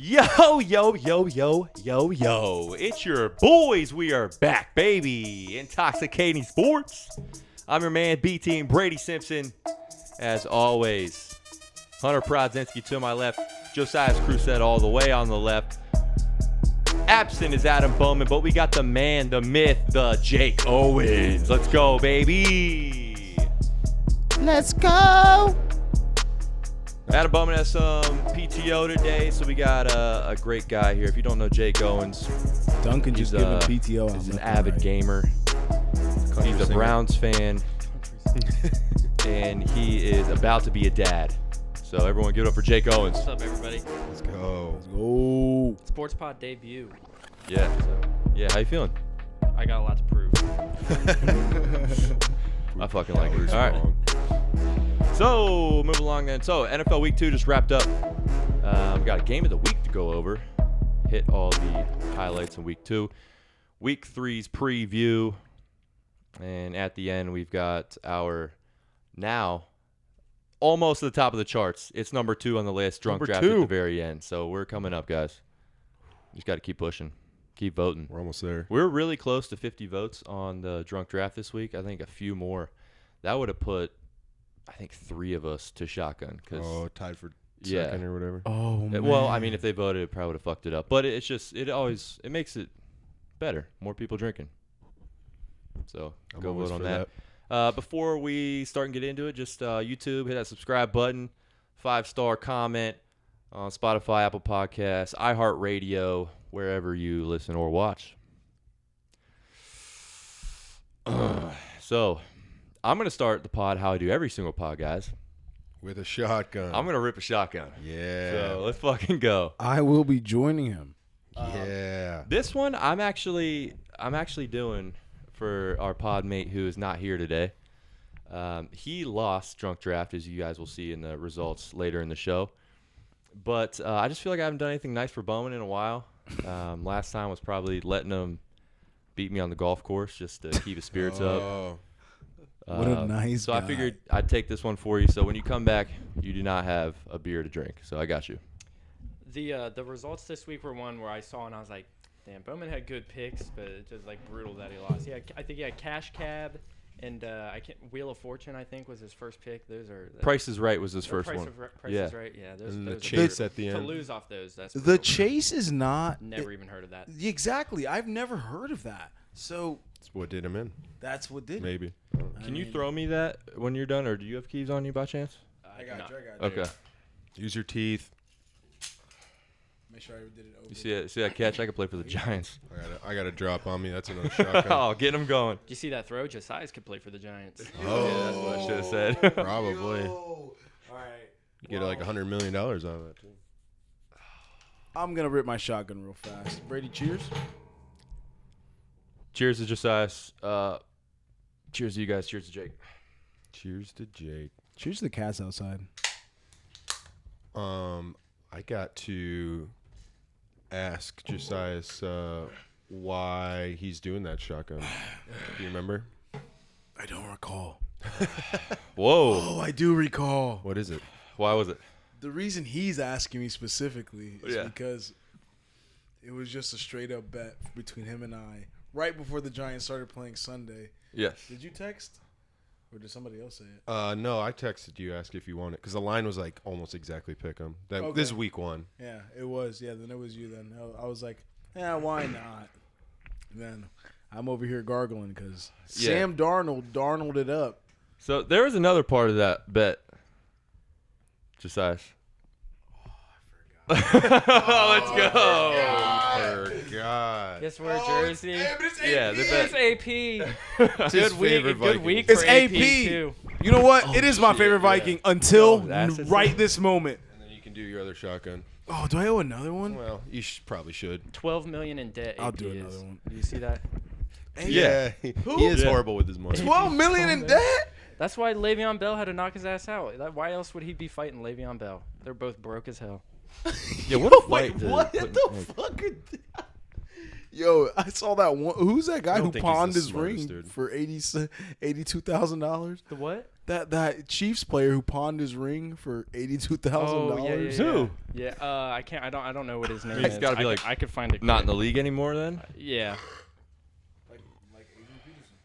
Yo, yo, yo, yo, yo, yo. It's your boys. We are back, baby. Intoxicating Sports. I'm your man, B-Team, Brady Simpson. As always, Hunter Prodzinski to my left. Josias Crusette all the way on the left. Absent is Adam Bowman, but we got the man, the myth, the Jake Owens. Let's go, baby. Let's go. Adam Bowman has some PTO today, so we got a great guy here. If you don't know Jake Owens, Duncan just gave him PTO. He's an avid gamer. He's a Browns fan, and he is about to be a dad. So everyone give it up for Jake Owens. What's up, everybody? Let's go. Let's go. Sports Pod debut. Yeah. Yeah, how you feeling? I got a lot to prove. I fucking like it. All right. So, move along then. So, NFL Week 2 just wrapped up. We got a game of the week to go over. Hit all the highlights in Week 2. Week 3's preview. And at the end, we've got our now almost at the top of the charts. It's number 2 on the list, Drunk Draft at the very end. So, we're coming up, guys. Just got to keep pushing. Keep voting. We're almost there. We're really close to 50 votes on the Drunk Draft this week. I think a few more. That would have put, I think, 3 of us to shotgun. Tied for second or whatever. Oh, man. Well, I mean, if they voted, it probably would have fucked it up. But it's just, it makes it better. More people drinking. So go vote on that. Before we start and get into it, just YouTube, hit that subscribe button, 5-star comment on Spotify, Apple Podcasts, iHeartRadio, wherever you listen or watch. So, I'm going to start the pod how I do every single pod, guys. With a shotgun. I'm going to rip a shotgun. Yeah. So, let's fucking go. I will be joining him. Yeah. This one, I'm actually doing for our pod mate who is not here today. He lost Drunk Draft, as you guys will see in the results later in the show. But I just feel like I haven't done anything nice for Bowman in a while. Last time was probably letting him beat me on the golf course just to keep his spirits up. What a nice So guy. I figured I'd take this one for you. So when you come back, you do not have a beer to drink. So I got you. The results this week were one where I saw and I was like, damn, Bowman had good picks, but it's just like brutal that he lost. I think he had Cash Cab and Wheel of Fortune, I think, was his first pick. Those are Price is Right was his first one. Price is Right, yeah. And the those chase are at the to end. lose off those. That's The brutal. chase is not. Never even heard of that. Exactly. I've never heard of that. So That's what did him in. that's what did it. Maybe. Can you throw me that when you're done, or do you have keys on you by chance? I got you. Okay. Use your teeth. Make sure I did it over. You see that catch? I could play for the Giants. I got a drop on me. That's another shotgun. Oh, get him going. Did you see that throw? Josias could play for the Giants. Oh. Yeah, that's what I should have said. Probably. All right. You get like $100 million out of that, too. I'm going to rip my shotgun real fast. Brady, cheers. Cheers to Josias. Cheers to you guys. Cheers to Jake. Cheers to Jake. Cheers to the cats outside. I got to ask Josias why he's doing that shotgun. Do you remember? I don't recall. Whoa. Oh, I do recall. What is it? Why was it? The reason he's asking me specifically is Yeah. because it was just a straight up bet between him and I right before the Giants started playing Sunday. Yes. Did you text? Or did somebody else say it? No, I texted you, asked if you want it, because the line was like almost exactly pick 'em. Okay. This is week 1. Yeah, it was. Yeah, then it was you then. I was like, yeah, why not? And then I'm over here gargling because Yeah. Sam Darnold it up. So there was another part of that bet. Josias. Let's go. God. Guess we're Jersey. Yeah, the It's bet. AP. It's his favorite Good Viking. week It's for AP. too. You know what? It is my favorite Viking until that's it. right this moment. And then you can do your other shotgun. Oh, do I owe another one? Well, you probably should. $12 million in debt. I'll AP do is. another one. Do you see that? Yeah. He is Yeah. horrible with his money. $12 million in debt? That's why Le'Veon Bell had to knock his ass out. Why else would he be fighting Le'Veon Bell? They're both broke as hell. Yeah, what a Wait, fight to what put in- the fuck? Yo, I saw that one. Who's that guy I who don't think he's pawned the his smartest ring dude. for $82,000? The what? That Chiefs player who pawned his ring for $82,000. Oh yeah. Who? Yeah. I can't. I don't know what his name He's is. gotta be I could find it. Not in the league anymore then? Yeah. Like Adrian Peterson.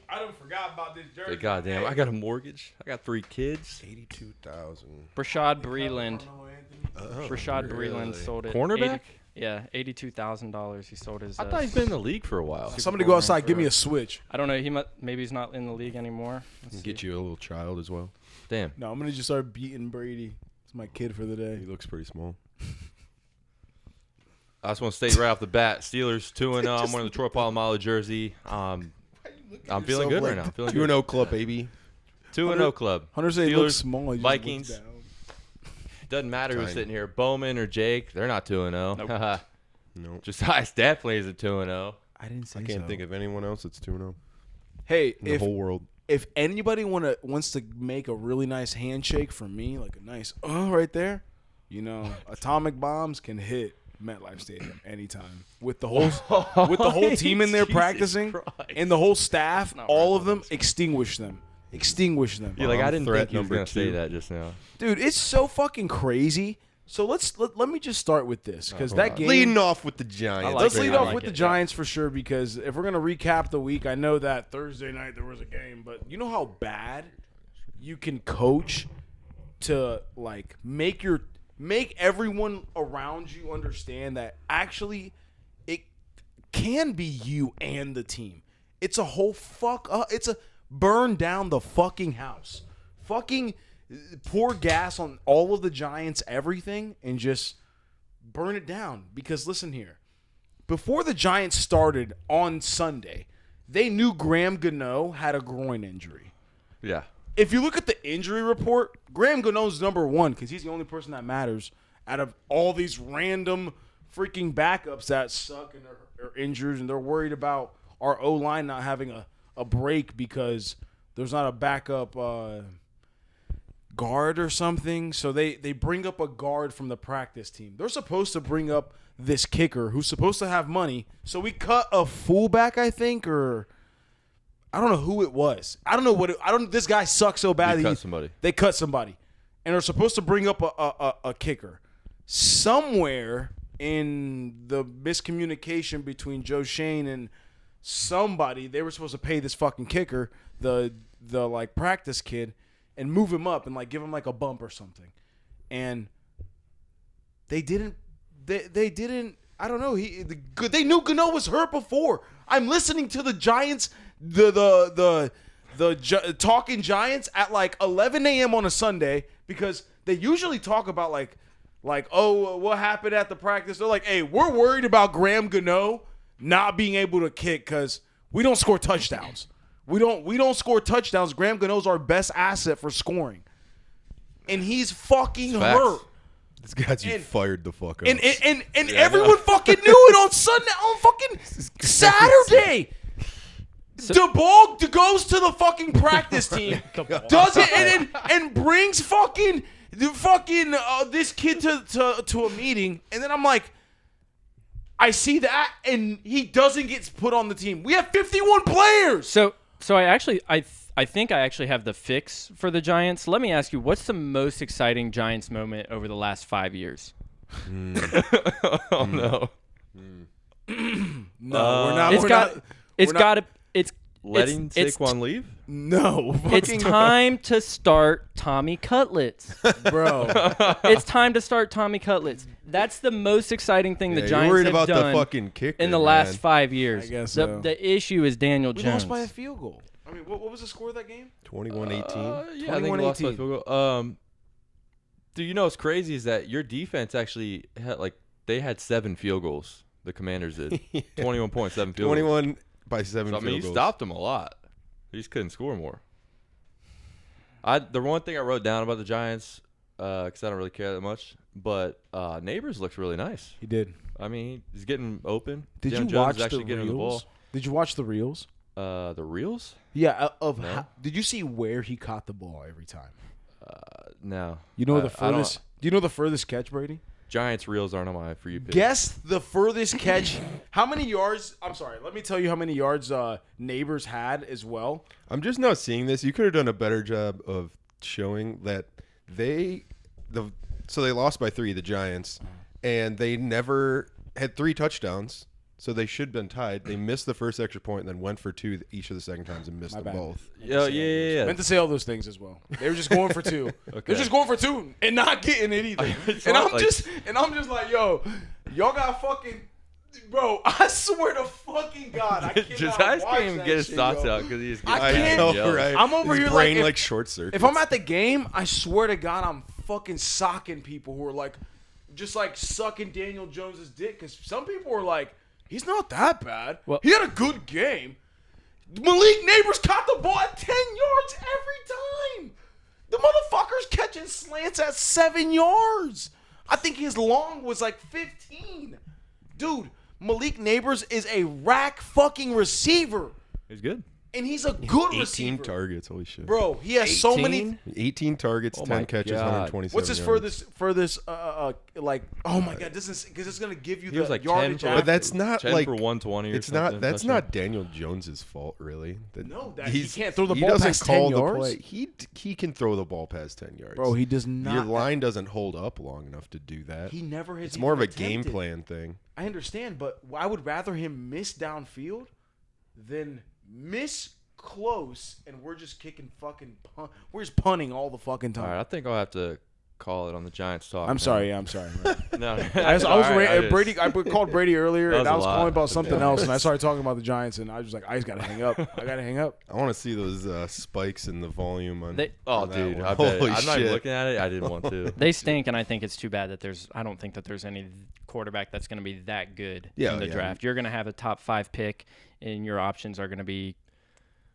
I don't forgot about this jersey. Say, goddamn, I got a mortgage. I got 3 kids. 82,000. Rashad Breeland. Oh, Rashad really? Breeland sold it. Cornerback? $82,000. He sold his. I thought he's been in the league for a while. Somebody go outside. Give me a switch. I don't know. Maybe he's not in the league anymore. Let's Get see. you a little child as well. Damn. No, I'm gonna just start beating Brady. It's my kid for the day. He looks pretty small. I just want to state right off the bat, Steelers 2-0. I'm wearing the Troy Polamalu jersey. I'm feeling good right now. I'm feeling 2-0 club, baby. 2-0 club. Hunter said he Steelers, looks small. He just Vikings. looks down. Doesn't matter who's Tiny. sitting here. Bowman or Jake, they're not 2-0. Nope. No. Josias definitely isn't 2-0. I didn't say I can't think of anyone else that's 2-0 Hey, in the whole world. if anybody wants to make a really nice handshake for me, like a nice right there, atomic bombs can hit MetLife Stadium anytime with the whole team in there Jesus practicing Christ. and the whole staff, not all right. of them, extinguish them. Extinguish them. Yeah, like I Bomb didn't threat think he was number going to say 2. that just now. Dude, it's so fucking crazy. So let me just start with this because Hold that on. game. Leading off with the Giants. like Let's it. lead I off like with it, the yeah. Giants for sure because if we're gonna recap the week, I know that Thursday night there was a game, but you know how bad you can coach to like make everyone around you understand that actually it can be you and the team. It's a whole it's a burn down the fucking house. Fucking pour gas on all of the Giants, everything, and just burn it down. Because listen here, before the Giants started on Sunday, they knew Graham Gano had a groin injury. Yeah. If you look at the injury report, Graham Gano's number 1 because he's the only person that matters out of all these random freaking backups that suck and are injured, and they're worried about our O-line not having a break because there's not a backup guard or something. So they bring up a guard from the practice team. They're supposed to bring up this kicker who's supposed to have money. So we cut a fullback, I think, or I don't know who it was. I don't know what this guy sucks so bad. They that cut somebody. They cut somebody. And they're supposed to bring up a kicker. Somewhere in the miscommunication between Joe Shane and somebody, they were supposed to pay this fucking kicker, the like practice kid, and move him up and like give him like a bump or something. And they didn't. They didn't. I don't know. They knew Gano was hurt before. I'm listening to the Giants, the Talking Giants at like 11 a.m. on a Sunday because they usually talk about like what happened at the practice. They're like, hey, we're worried about Graham Gano not being able to kick because we don't score touchdowns. We don't score touchdowns. Graham Gano's our best asset for scoring, and he's fucking Facts. hurt. This guy's you And- fired the fuck up. And everyone fucking knew it on Sunday, on fucking Saturday. The ball goes to the fucking practice team, does it, and brings fucking this kid to a meeting, and then I'm like, I see that, and he doesn't get put on the team. We have 51 players. So I think I actually have the fix for the Giants. Let me ask you, what's the most exciting Giants moment over the last 5 years? Oh, no. No, we're not. It's Letting it's Saquon leave? No, It's fucking time to start Tommy Cutlets. bro. It's time to start Tommy Cutlets. That's the most exciting thing the you're Giants worried have about done the fucking kicker in the last man. 5 years. I guess the, so. the issue is Daniel We Jones. lost by a field goal. I mean, what was the score of that game? 21-18. Yeah, I think we lost by 21-18. field goal. Dude, you know what's crazy is that your defense actually had they had 7 field goals. The Commanders did 21 points, 7 field goals. 21 by 7 So, I field mean, you goals. stopped them a lot. He just couldn't score more. The one thing I wrote down about the Giants, because I don't really care that much, but Neighbors looks really nice. He did. I mean, he's getting open. Did Daniel you Jones watch is actually the getting the ball. reels? Did you watch the reels? The reels? Yeah. No. Did you see where he caught the ball every time? No. You know the I don't- furthest. Do you know the furthest catch, Brady? Giants reels aren't on my For You page. Guess the furthest catch. How many yards? I'm sorry. Let me tell you how many yards Neighbors had as well. I'm just now seeing this. You could have done a better job of showing that so they lost by 3, the Giants, and they never had 3 touchdowns. So they should have been tied. They missed the first extra point and then went for 2 each of the second times and missed them both. Yeah. Meant to say all those things as well. They were just going for 2. Okay. They're just going for 2 and not getting it either. And I'm just like, yo, y'all got fucking, bro. I swear to fucking God, I cannot Josias watch can't even that get his shit, thoughts yo. out because he's. I can't. Right? I'm over His here brain like short circuit. If I'm at the game, I swear to God, I'm fucking socking people who are like, just like sucking Daniel Jones's dick. Because some people are like, he's not that bad. Well, he had a good game. Malik Neighbors caught the ball at 10 yards every time. The motherfucker's catching slants at 7 yards. I think his long was like 15. Dude, Malik Neighbors is a rack fucking receiver. He's good. And he's a good 18 receiver. targets. Holy shit. Bro, he has so many. 18 targets, Oh 10 my catches, God. 127 What's his yards. furthest like, oh my God, this is because it's going to give you He was the like yardage 10 for- after. But that's not 10 like for 120 or it's something. not. That's touchdown. not Daniel Jones's fault, really. No, he can't throw the he ball doesn't past call 10 the yards. play. He can throw the ball past 10 yards. Bro, he does not. Your line doesn't hold up long enough to do that. He never has. It's more of even a game attempted. plan thing. I understand, but I would rather him miss downfield than miss close and we're just kicking fucking punt. We're just punting all the fucking time. All right, I think I'll have to call it on the Giants talk. I'm now. sorry. I'm sorry. No, I called Brady earlier, That was and I a was lot, calling about to be something honest. else, and I started talking about the Giants, and I was just like, I just gotta hang up. I gotta hang up. I want to see those spikes in the volume on. Oh, on that dude, one. I bet. Holy I'm not even shit. looking at it. I didn't want to. They stink, and I think it's too bad that I don't think that there's any quarterback that's going to be that good in the draft. You're going to have a top 5 pick, and your options are going to be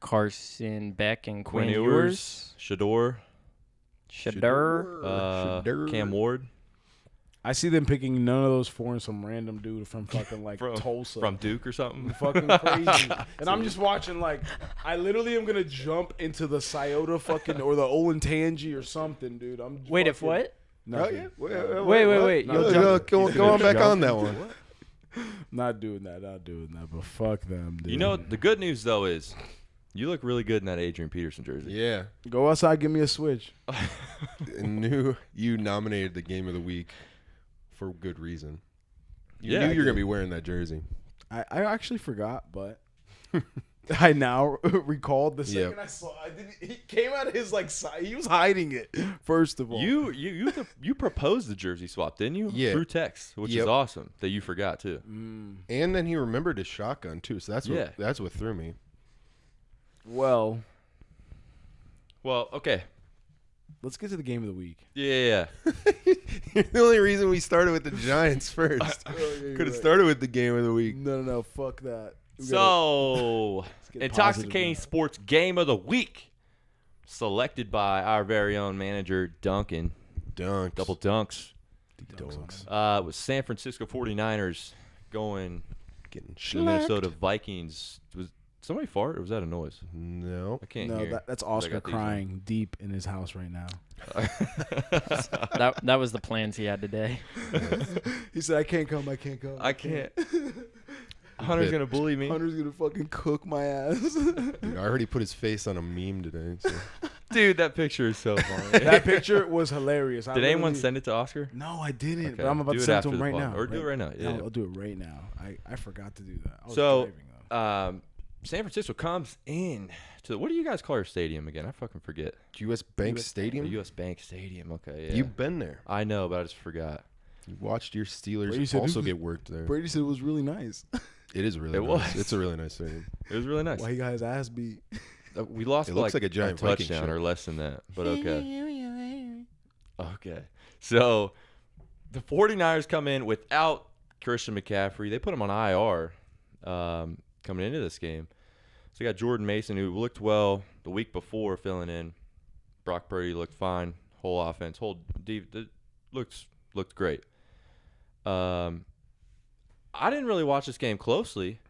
Carson Beck and Quinn Ewers. Shador, Shador. Cam Ward I see them picking none of those 4 and some random dude from fucking like Tulsa. from Duke or something. Fucking crazy. And I'm just watching like I literally am gonna jump into the Scioto fucking or the Olentangy or something, dude. I'm Wait, if fucking- what? Oh, Nothing. yeah. Wait. No, You'll jump. Go on back on that one. Not doing that. But fuck them, dude. You know, the good news though is you look really good in that Adrian Peterson jersey. Yeah. Go outside, give me a switch. Knew you nominated the game of the week for good reason. You Yeah, knew I you were did. gonna be wearing that jersey. I actually forgot, but I now recalled the second Yep. I saw. He came out of his like side. He was hiding it. First of all, You proposed the jersey swap, didn't you? Yeah. Through text, which Yep. is awesome that you forgot too. And then he remembered his shotgun too. So that's what threw me. Well, Okay. let's get to the game of the week. Yeah. The only reason we started with the Giants first. Could have started with the game of the week. No, fuck that. So, get Intoxicating positive Sports Game of the Week, selected by our very own manager, Duncan. Dunks. Double dunks. Dunks. It was San Francisco 49ers going Getting to the Minnesota Vikings. Was somebody fart or was that a noise? No. I can't No, hear. that's 'cause I Oscar got these crying deep in his house right now. That was the plans he had today. He said, "I can't come. I can't. Hunter's going to bully me. Hunter's gonna fucking cook my ass." Dude, I already put his face on a meme today. So. Dude, that picture is so funny. That picture was hilarious. Did anyone send it to Oscar? No, I didn't. Okay, But I'm about do to it send it after to him the right pod. now. Or do it right now. Yeah. I'll do it right now. I forgot to do that. I was So, driving, though. San Francisco comes in to what do you guys call your stadium again? I fucking forget. U.S. Bank US Stadium. The U.S. Bank Stadium. Okay, yeah. You've been there. I know, but I just forgot. You watched your Brady Steelers said also it was- get worked there. Brady said it was really nice. It is really It nice. was. It's a really nice stadium. It was really nice. Why he got his ass beat? We lost It looks like a giant Viking touchdown ship. or less than that, but okay. Okay. So the 49ers come in without Christian McCaffrey. They put him on IR coming into this game. So you got Jordan Mason, who looked well the week before filling in. Brock Purdy looked fine. Whole offense, looked great. I didn't really watch this game closely.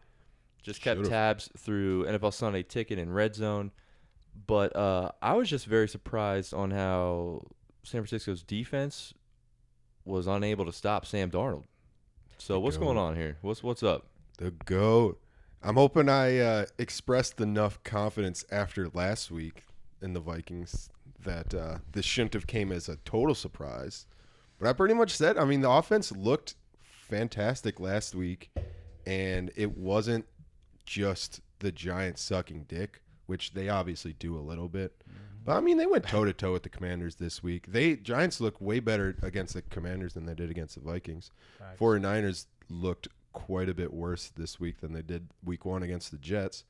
Just kept Should've. tabs through NFL Sunday Ticket and Red Zone. But I was just very surprised on how San Francisco's defense was unable to stop Sam Darnold. So what's going on here? What's up? The GOAT. I'm hoping I expressed enough confidence after last week in the Vikings that this shouldn't have came as a total surprise. But I pretty much said, I mean, the offense looked fantastic last week, and it wasn't just the Giants sucking dick, which they obviously do a little bit. But, I mean, they went toe-to-toe with the Commanders this week. Giants look way better against the Commanders than they did against the Vikings. Right. 49ers looked quite a bit worse this week than they did week 1 against the Jets.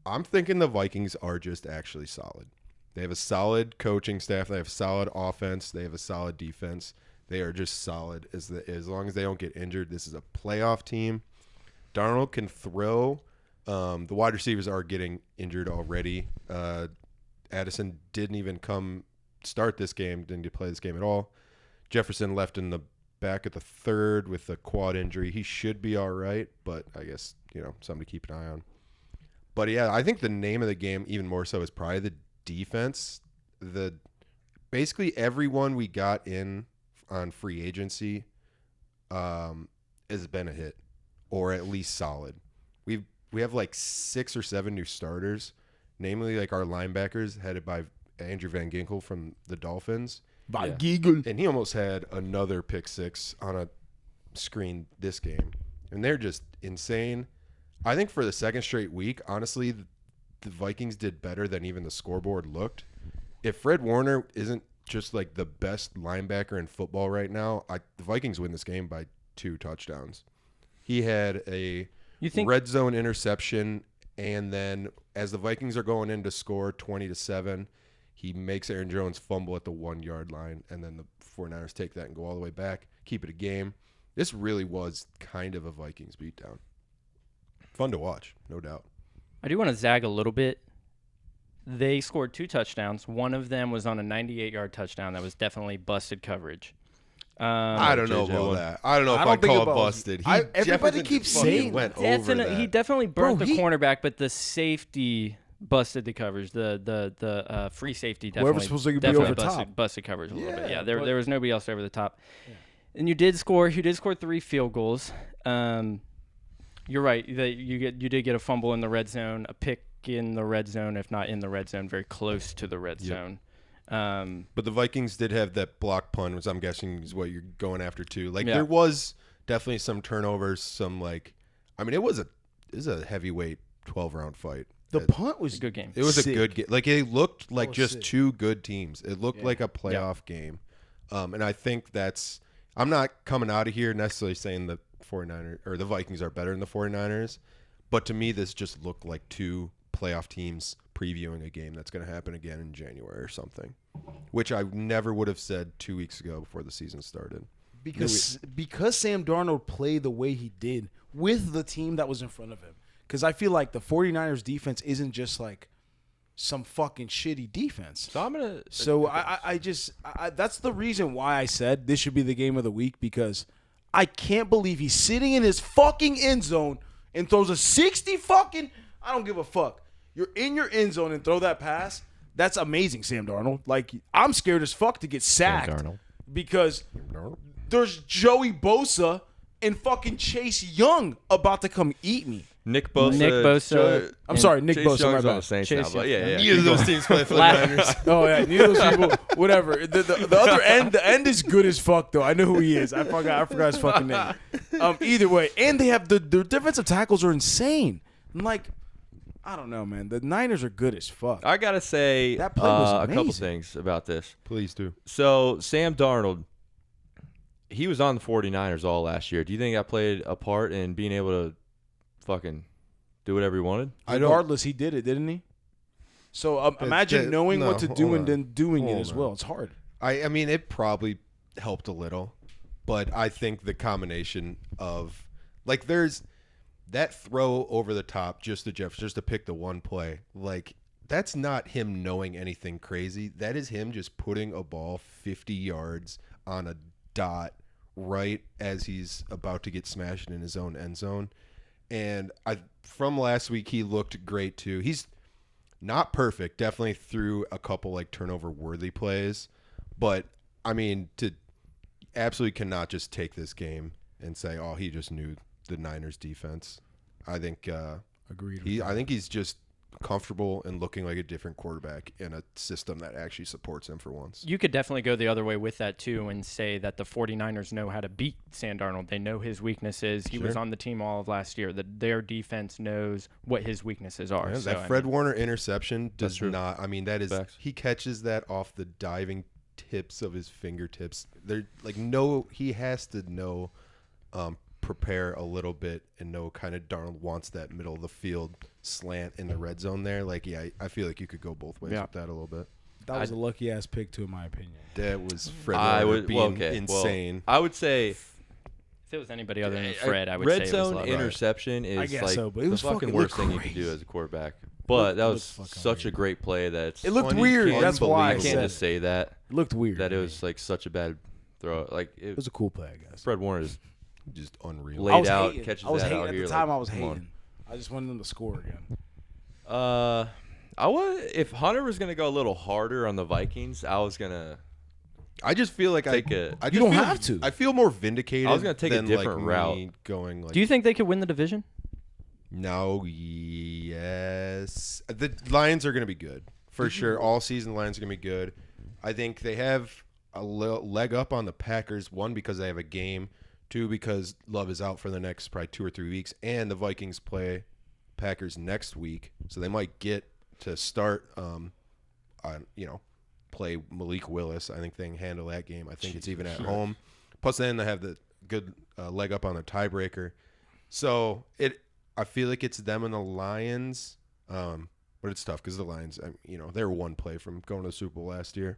I'm thinking the Vikings are just actually solid. They have a solid coaching staff. They have solid offense. They have a solid defense. They are just solid as long as they don't get injured. This is a playoff team. Darnold can throw. The wide receivers are getting injured already. Addison didn't even start this game, didn't play this game at all. Jefferson left in the back at the third with a quad injury. He should be all right, but I guess, something to keep an eye on. But, yeah, I think the name of the game even more so is probably the defense. Basically everyone we got in on free agency has been a hit or at least solid. We have like 6 or 7 new starters, namely like our linebackers headed by Andrew Van Ginkel from the Dolphins. And he almost had another pick 6 on a screen this game. And they're just insane. I think for the second straight week, honestly, the Vikings did better than even the scoreboard looked. If Fred Warner isn't just like the best linebacker in football right now, the Vikings win this game by 2 touchdowns. He had a red zone interception, and then as the Vikings are going in to score 20-7, he makes Aaron Jones fumble at the 1-yard line, and then the 49ers take that and go all the way back, keep it a game. This really was kind of a Vikings beatdown. Fun to watch, no doubt. I do want to zag a little bit. They scored 2 touchdowns. One of them was on a 98-yard touchdown that was definitely busted coverage. I don't know about that. I don't know if I'd call it busted. Everybody keeps saying he definitely burnt the cornerback, but the safety busted the coverage. The free safety definitely, supposed to be over busted coverage a little bit. Yeah, there was nobody else over the top. Yeah. And you did score 3 field goals. You're right. You did get a fumble in the red zone, a pick in the red zone, if not in the red zone, very close to the red zone. But the Vikings did have that block punt, which I'm guessing is what you're going after too. There was definitely some turnovers, it was a heavyweight 12-round fight. The punt was a good game. It was a good game. It looked like just 2 good teams. It looked like a playoff game. And I think I'm not coming out of here necessarily saying the 49ers or the Vikings are better than the 49ers, but to me this just looked like 2 playoff teams previewing a game that's going to happen again in January or something, which I never would have said 2 weeks ago before the season started. Because Sam Darnold played the way he did with the team that was in front of him. Because I feel like the 49ers defense isn't just like some fucking shitty defense. So I that's the reason why I said this should be the game of the week, because I can't believe he's sitting in his fucking end zone and throws a 60 fucking, I don't give a fuck. You're in your end zone and throw that pass. That's amazing, Sam Darnold. I'm scared as fuck to get sacked because there's Joey Bosa and fucking Chase Young about to come eat me. Nick Bosa. I'm sorry, Nick Chase Bosa. Young's My on the bad. Saints Chase now, but yeah. Neither of those teams play for the Niners. Oh yeah, neither of those people. Whatever. The other end, the end is good as fuck though. I know who he is. I forgot his fucking name. Either way, and they have the defensive tackles are insane. I don't know, man. The Niners are good as fuck. I gotta say that play was a couple things about this. Please do. So Sam Darnold, he was on the 49ers all last year. Do you think that played a part in being able to fucking do whatever he wanted? Regardless, he did it, didn't he? So imagine knowing what to do and then doing it as well. It's hard. I mean, it probably helped a little, but I think the combination of there's that throw over the top just to pick the one play, that's not him knowing anything crazy. That is him just putting a ball 50 yards on a dot right as he's about to get smashed in his own end zone. And from last week, he looked great too. He's not perfect, definitely threw a couple turnover worthy plays, but I mean, absolutely cannot just take this game and say, "Oh, he just knew the Niners defense." I think Agreed. I think he's just comfortable and looking like a different quarterback in a system that actually supports him for once. You could definitely go the other way with that, too, and say that the 49ers know how to beat Sam Darnold. They know his weaknesses. He was on the team all of last year. Their defense knows what his weaknesses are. Yeah, so, that Fred Warner interception does true. not. I mean, that is Facts. he catches that off the diving tips of his fingertips. They're like he has to know, prepare a little bit and know kind of Darnold wants that middle of the field slant in the red zone there. Like, yeah, I feel like you could go both ways with that a little bit. That was a lucky ass pick too, in my opinion. That was Fred Warner being insane. I would say if it was anybody other than Fred, I would red say zone it was interception I is guess like so, but it the was fucking fucking worst looked thing you can do crazy. as a quarterback. But that was looked fucking such a weird. great play that It looked weird. That's why I I can't said just say that. it looked weird. That to it me. was like such a bad throw. Like It was a cool play, I guess. Fred Warner is Just unreal. laid I was out, hating. catches I was that hating out at here. the time. like, I was come on. hating. I just wanted them to score again. I was if Hunter was gonna go a little harder on the Vikings, I was gonna. I just feel like Take I a- just You don't feel- have to. I feel more vindicated. I was gonna take a than, different like, route. me going like Do you think they could win the division? No, yes. The Lions are going to be good. For sure. All season, the Lions are going to be good. I think they have a leg up on the Packers. One, because they have a game. Two, because Love is out for the next probably 2 or 3 weeks. And the Vikings play Packers next week. So they might get to start, play Malik Willis. I think they can handle that game. I think it's even at home. Plus, then they have the good leg up on the tiebreaker. So I feel like it's them and the Lions, but it's tough because the Lions, they're one play from going to the Super Bowl last year.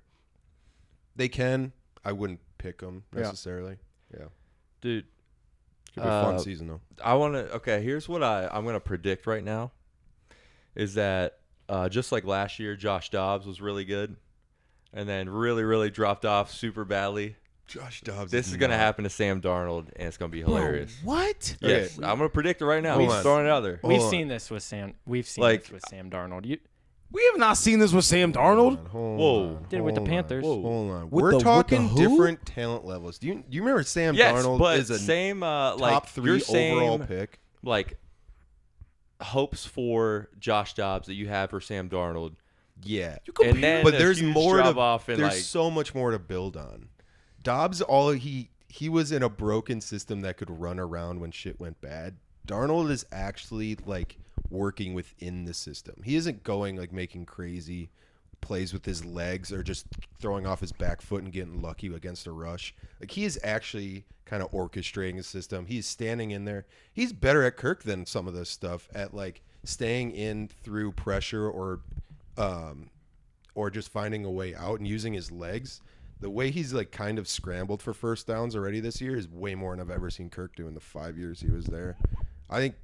They can. I wouldn't pick them necessarily. Yeah. Dude, Could be a fun season, though. I want to. Okay, here's what I'm going to predict right now is that just like last year, Josh Dobbs was really good and then really, really dropped off super badly. Josh Dobbs. This is going to happen to Sam Darnold, and it's going to be hilarious. What? Yes, Okay. I'm going to predict it right now. Hold I'm on. throwing it out there. We've Hold on. seen this with Sam. We've seen Like- this with Sam Darnold. We have not seen this with Sam Darnold. Whoa. Did it with the Panthers. Whoa. Hold on. With We're the talking who? different talent levels. Do you remember Sam Yes, Darnold but is a same top like 3 your overall same pick? like hopes for Josh Dobbs that you have for Sam Darnold. Yeah. And then But a there's huge more drop to off and there's like so much more to build on. Dobbs, he was in a broken system that could run around when shit went bad. Darnold is actually like working within the system. He isn't going like making crazy plays with his legs or just throwing off his back foot and getting lucky against a rush. Like he is actually kind of orchestrating a system. He's standing in there. He's better at Kirk than some of this stuff at like staying in through pressure or just finding a way out and using his legs. The way he's like kind of scrambled for first downs already this year is way more than I've ever seen Kirk do in the 5 years he was there. I think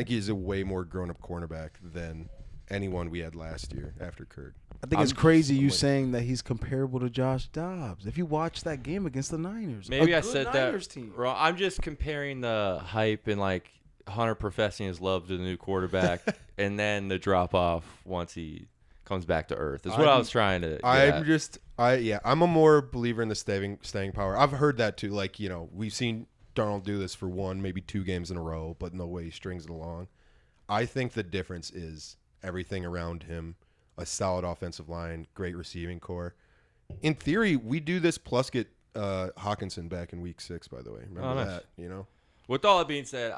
he's a way more grown-up cornerback than anyone we had last year after Kirk. I think it's crazy you saying that he's comparable to Josh Dobbs. If you watch that game against the Niners, maybe a I good said Niners that team. wrong. I'm just comparing the hype and like Hunter professing his love to the new quarterback and then the drop off once he comes back to earth is what I was trying to get at. I'm a more believer in the staying power. I've heard that too. Like, we've seen Darnold do this for 1, maybe 2 games in a row, but no way he strings it along. I think the difference is everything around him, a solid offensive line, great receiving core. In theory, we do this plus get Hawkinson back in week 6, by the way. Remember nice. that, With all that being said,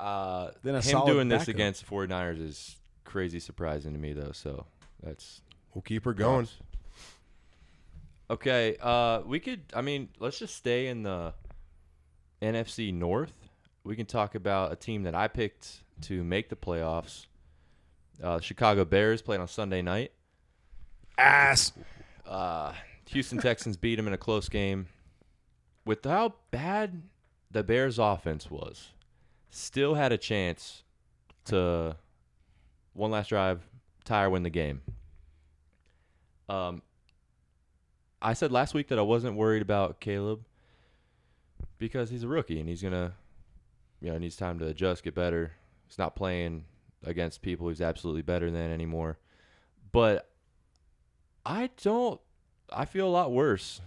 Then a him solid doing this backup. against the 49ers is crazy surprising to me though, so that's We'll keep her going. props. Okay, let's just stay in the NFC North. We can talk about a team that I picked to make the playoffs. Chicago Bears played on Sunday night. Ass. Houston Texans beat them in a close game. With how bad the Bears' offense was, still had a chance to one last drive, tie or win the game. I said last week that I wasn't worried about Caleb because he's a rookie and he's gonna, needs time to adjust, get better. He's not playing against people he's absolutely better than anymore. But I feel a lot worse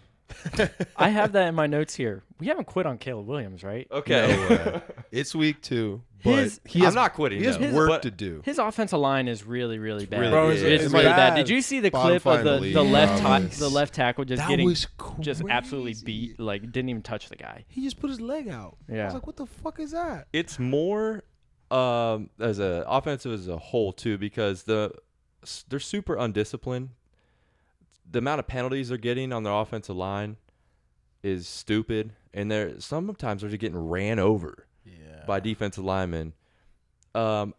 I have that in my notes here. We haven't quit on Caleb Williams, right? Okay. No, it's week 2, but I'm not quitting. he has no. work But to do. His offensive line is really, really bad. really Bro, bad. It's it's really bad. bad. Did you see the Bottom clip five of in the the league. the left tackle just That getting was just absolutely crazy. beat, like didn't even touch the guy? He just put his leg out. I Yeah. was like, what the fuck is that? It's more as a offensive as a whole too, because they're super undisciplined. The amount of penalties they're getting on their offensive line is stupid, and sometimes they're just getting ran over by defensive linemen. I've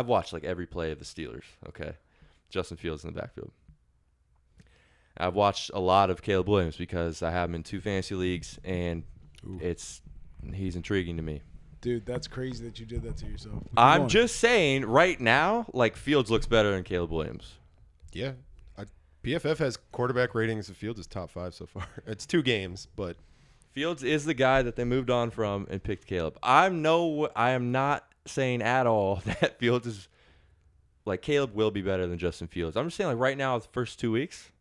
watched like every play of the Steelers. Okay, Justin Fields in the backfield. I've watched a lot of Caleb Williams because I have him in 2 fantasy leagues, and he's intriguing to me. Dude, that's crazy that you did that to yourself. Keep I'm going. just saying right now, like Fields looks better than Caleb Williams. Yeah. PFF has quarterback ratings of Fields as top 5 so far. It's 2 games, but Fields is the guy that they moved on from and picked Caleb. I am not saying at all that Fields is like Caleb will be better than Justin Fields. I'm just saying like right now, the first 2 weeks,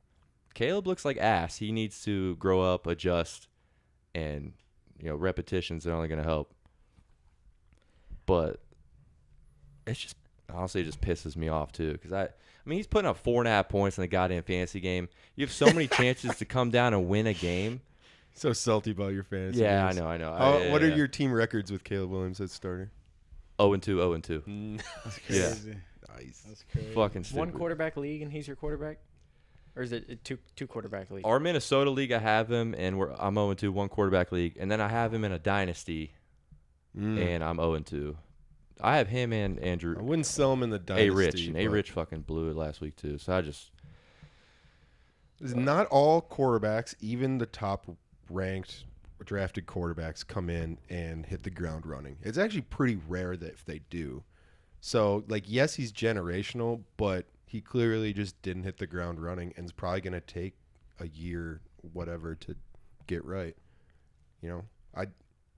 Caleb looks like ass. He needs to grow up, adjust, and repetitions are only going to help. But it's just honestly, it just pisses me off too because I mean, he's putting up 4.5 points in the goddamn fantasy game. You have so many chances to come down and win a game. so salty about your fantasy. Yeah, games. I know. What are your team records with Caleb Williams as starter? 0-2. That's Yeah. crazy. Nice. That's crazy. Fucking stupid. 1 quarterback league and he's your quarterback, or is it a two quarterback league? Our Minnesota league, I have him, and I'm 0-2, 1 quarterback league, and then I have him in a dynasty, and I'm 0-2. I have him and Andrew. I wouldn't sell him in the dynasty. A-Rich, and but A-Rich fucking blew it last week too. So not all quarterbacks, even the top ranked drafted quarterbacks, come in and hit the ground running. It's actually pretty rare that if they do. So, like, yes, he's generational, but he clearly just didn't hit the ground running and is probably going to take a year, whatever, to get right. I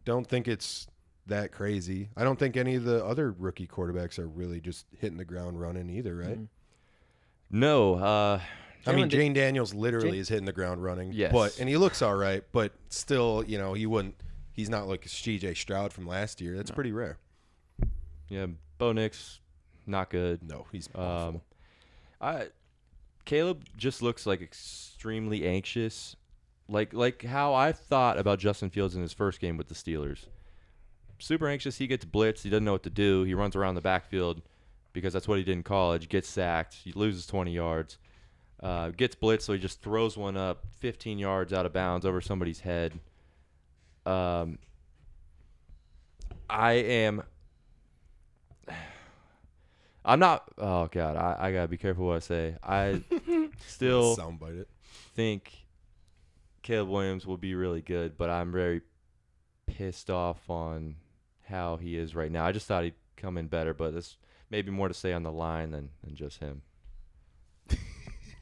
don't think it's that crazy. I don't think any of the other rookie quarterbacks are really just hitting the ground running either, right? no. I mean, Jane Daniels literally is hitting the ground running. Yes. And he looks all right, but still, he's not like C.J. Stroud from last year. That's pretty rare. Yeah, Bo Nix, not good. No, he's awful. Caleb just looks like extremely anxious, like how I thought about Justin Fields in his first game with the Steelers. Super anxious. He gets blitzed. He doesn't know what to do. He runs around the backfield because that's what he did in college. Gets sacked. He loses 20 yards. Gets blitzed, so he just throws one up 15 yards out of bounds over somebody's head. I'm not. Oh God, I gotta be careful what I say. I still Soundbite it. think Caleb Williams will be really good, but I'm very pissed off on how he is right now. I just thought he'd come in better, but there's maybe more to say on the line than just him.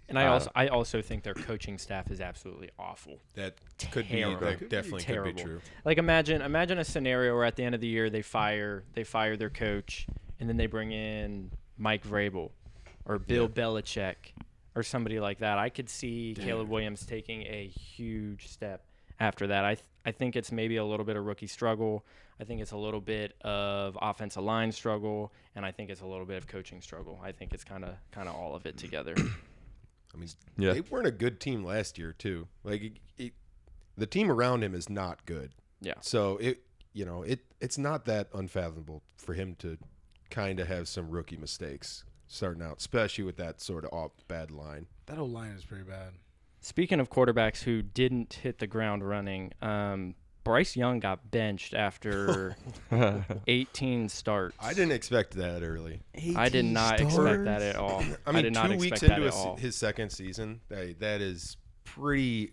And I also think their coaching staff is absolutely awful. That could Terrible. be. That definitely Terrible. could be true. Like imagine a scenario where at the end of the year they fire their coach and then they bring in Mike Vrabel or Bill Belichick or somebody like that. I could see Caleb Williams taking a huge step after that. I think it's maybe a little bit of rookie struggle. I think it's a little bit of offensive line struggle, and I think it's a little bit of coaching struggle. I think it's kind of all of it together. I mean, Yeah. they weren't a good team last year too. Like the team around him is not good. Yeah. So it's not that unfathomable for him to kind of have some rookie mistakes starting out, especially with that sort of bad line. That whole line is pretty bad. Speaking of quarterbacks who didn't hit the ground running, Bryce Young got benched after 18 starts. I didn't expect that early. I did not expect that at all. I mean, did not 2 weeks expect that into at all. his second season, that is pretty.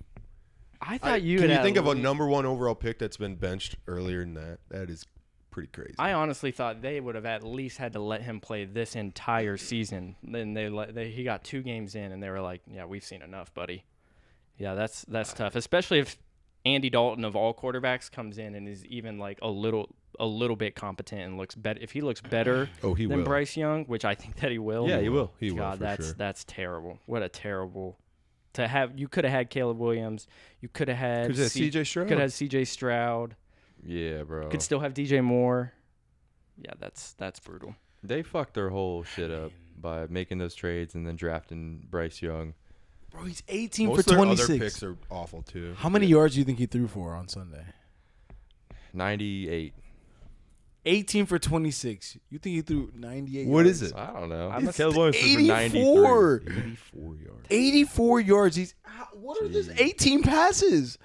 I thought you Can had you think of a least- number 1 overall pick that's been benched earlier than that? That is pretty crazy. I honestly thought they would have at least had to let him play this entire season. Then he got 2 games in, and they were like, "Yeah, we've seen enough, buddy." Yeah, that's tough, especially if Andy Dalton of all quarterbacks comes in and is even like a little bit competent and looks better. If he looks better he than will. Bryce Young, which I think that he will. Yeah, he will. He will. God, for sure. that's terrible. What a terrible You could have had Caleb Williams. You could have had CJ Stroud. Could have CJ Stroud. Yeah, bro. Could still have DJ Moore. Yeah, that's brutal. They fucked their whole shit up by making those trades and then drafting Bryce Young. Bro, he's 18 Most for of their 26. other picks are awful too. How many yards do you think he threw for on Sunday? 98. 18 for 26. You think he threw 98 What yards? is it? I don't know. It's Caleb Williams threw for 84. 93. 84 yards. 84 yards. What are these 18 passes?